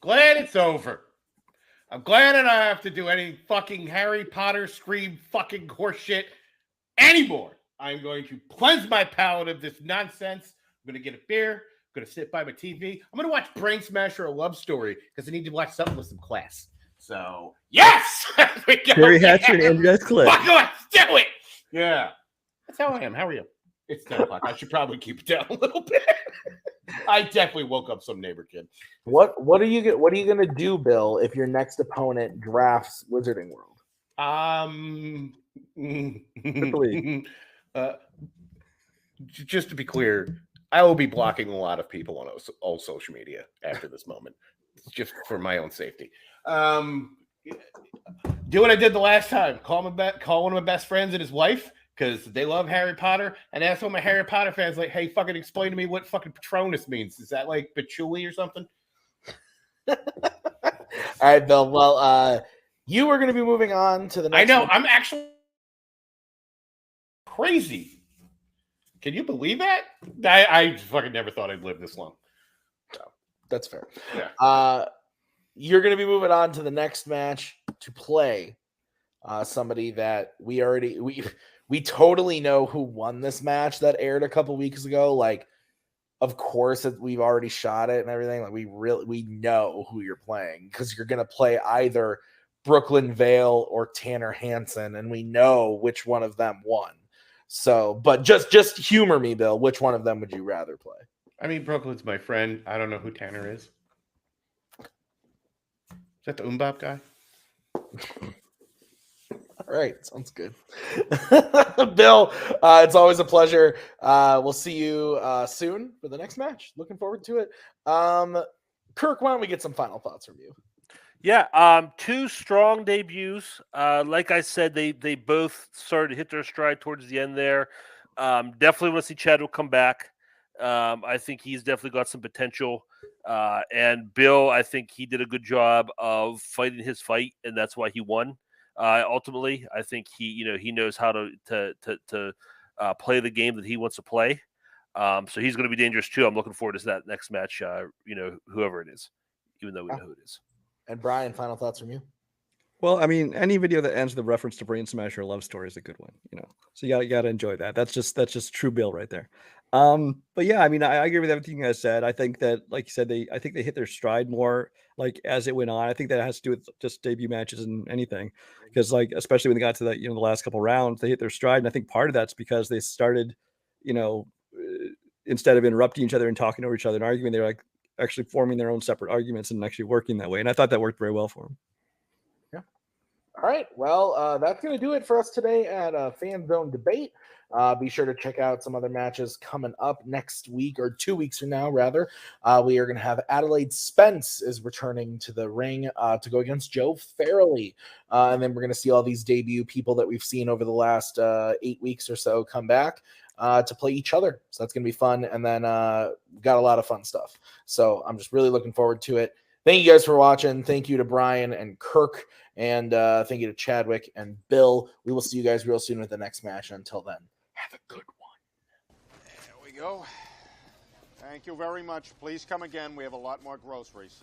Glad it's over. I'm glad I don't have to do any fucking Harry Potter scream fucking horseshit anymore. I'm going to cleanse my palate of this nonsense. I'm going to get a beer. I'm going to sit by my TV. I'm going to watch Brain Smash or A Love Story because I need to watch something with some class. So, yes! We go. Terry Hatcher and Andrew Cliff. Fuck, let's do it! Yeah. That's how I am. How are you? It's 10 o'clock. I should probably keep it down a little bit. I definitely woke up some neighbor kid. What are you gonna do, Bill, if your next opponent drafts Wizarding World? Just to be clear, I will be blocking a lot of people on all social media after this moment, just for my own safety. Do what I did the last time. Call one of my best friends and his wife, because they love Harry Potter, and ask one of my Harry Potter fans, like, hey, fucking explain to me what fucking Patronus means. Is that like patchouli or something? All right, Bill. Well, you are going to be moving on to the next I know. one. I'm actually crazy. Can you believe that? I fucking never thought I'd live this long. So, that's fair. Yeah. You're going to be moving on to the next match to play somebody that we totally know who won this match that aired a couple weeks ago. Like, of course, we've already shot it and everything. Like, we know who you're playing because you're going to play either Brooklyn Vale or Tanner Hansen, and we know which one of them won. So, but just humor me, Bill. Which one of them would you rather play? I mean, Brooklyn's my friend. I don't know who Tanner is. Is that the Umbop guy? All right, sounds good. Bill, it's always a pleasure. We'll see you soon for the next match. Looking forward to it. Kirk, why don't we get some final thoughts from you? Yeah, two strong debuts. Like I said, they both started to hit their stride towards the end there. Definitely want to see Chadwick come back. I think he's definitely got some potential. And Bill, I think he did a good job of fighting his fight, and that's why he won. Ultimately, I think he knows how to play the game that he wants to play. So he's going to be dangerous too. I'm looking forward to that next match. Whoever it is, even though we know who it is. And Brian, final thoughts from you? Well, I mean, any video that ends with a reference to Brain Smash or Love Story is a good one, So you got to enjoy that. That's just true Bill right there. But yeah, I mean, I agree with everything you guys said. I think that, like you said, I think they hit their stride more like as it went on. I think that has to do with just debut matches and anything, because like especially when they got to that the last couple rounds, they hit their stride, and I think part of that's because they started, instead of interrupting each other and talking over each other and arguing, they're like actually forming their own separate arguments and actually working that way. And I thought that worked very well for them. Yeah. All right. Well, that's going to do it for us today at Fanzone Debate. Be sure to check out some other matches coming up next week, or 2 weeks from now, rather. We are going to have Adelaide Spence is returning to the ring to go against Joe Farrelly. And then we're going to see all these debut people that we've seen over the last 8 weeks or so come back to play each other. So that's going to be fun. And then we've got a lot of fun stuff. So I'm just really looking forward to it. Thank you guys for watching. Thank you to Brian and Kirk. And thank you to Chadwick and Bill. We will see you guys real soon with the next match. Until then, have a good one. There we go. Thank you very much. Please come again. We have a lot more groceries.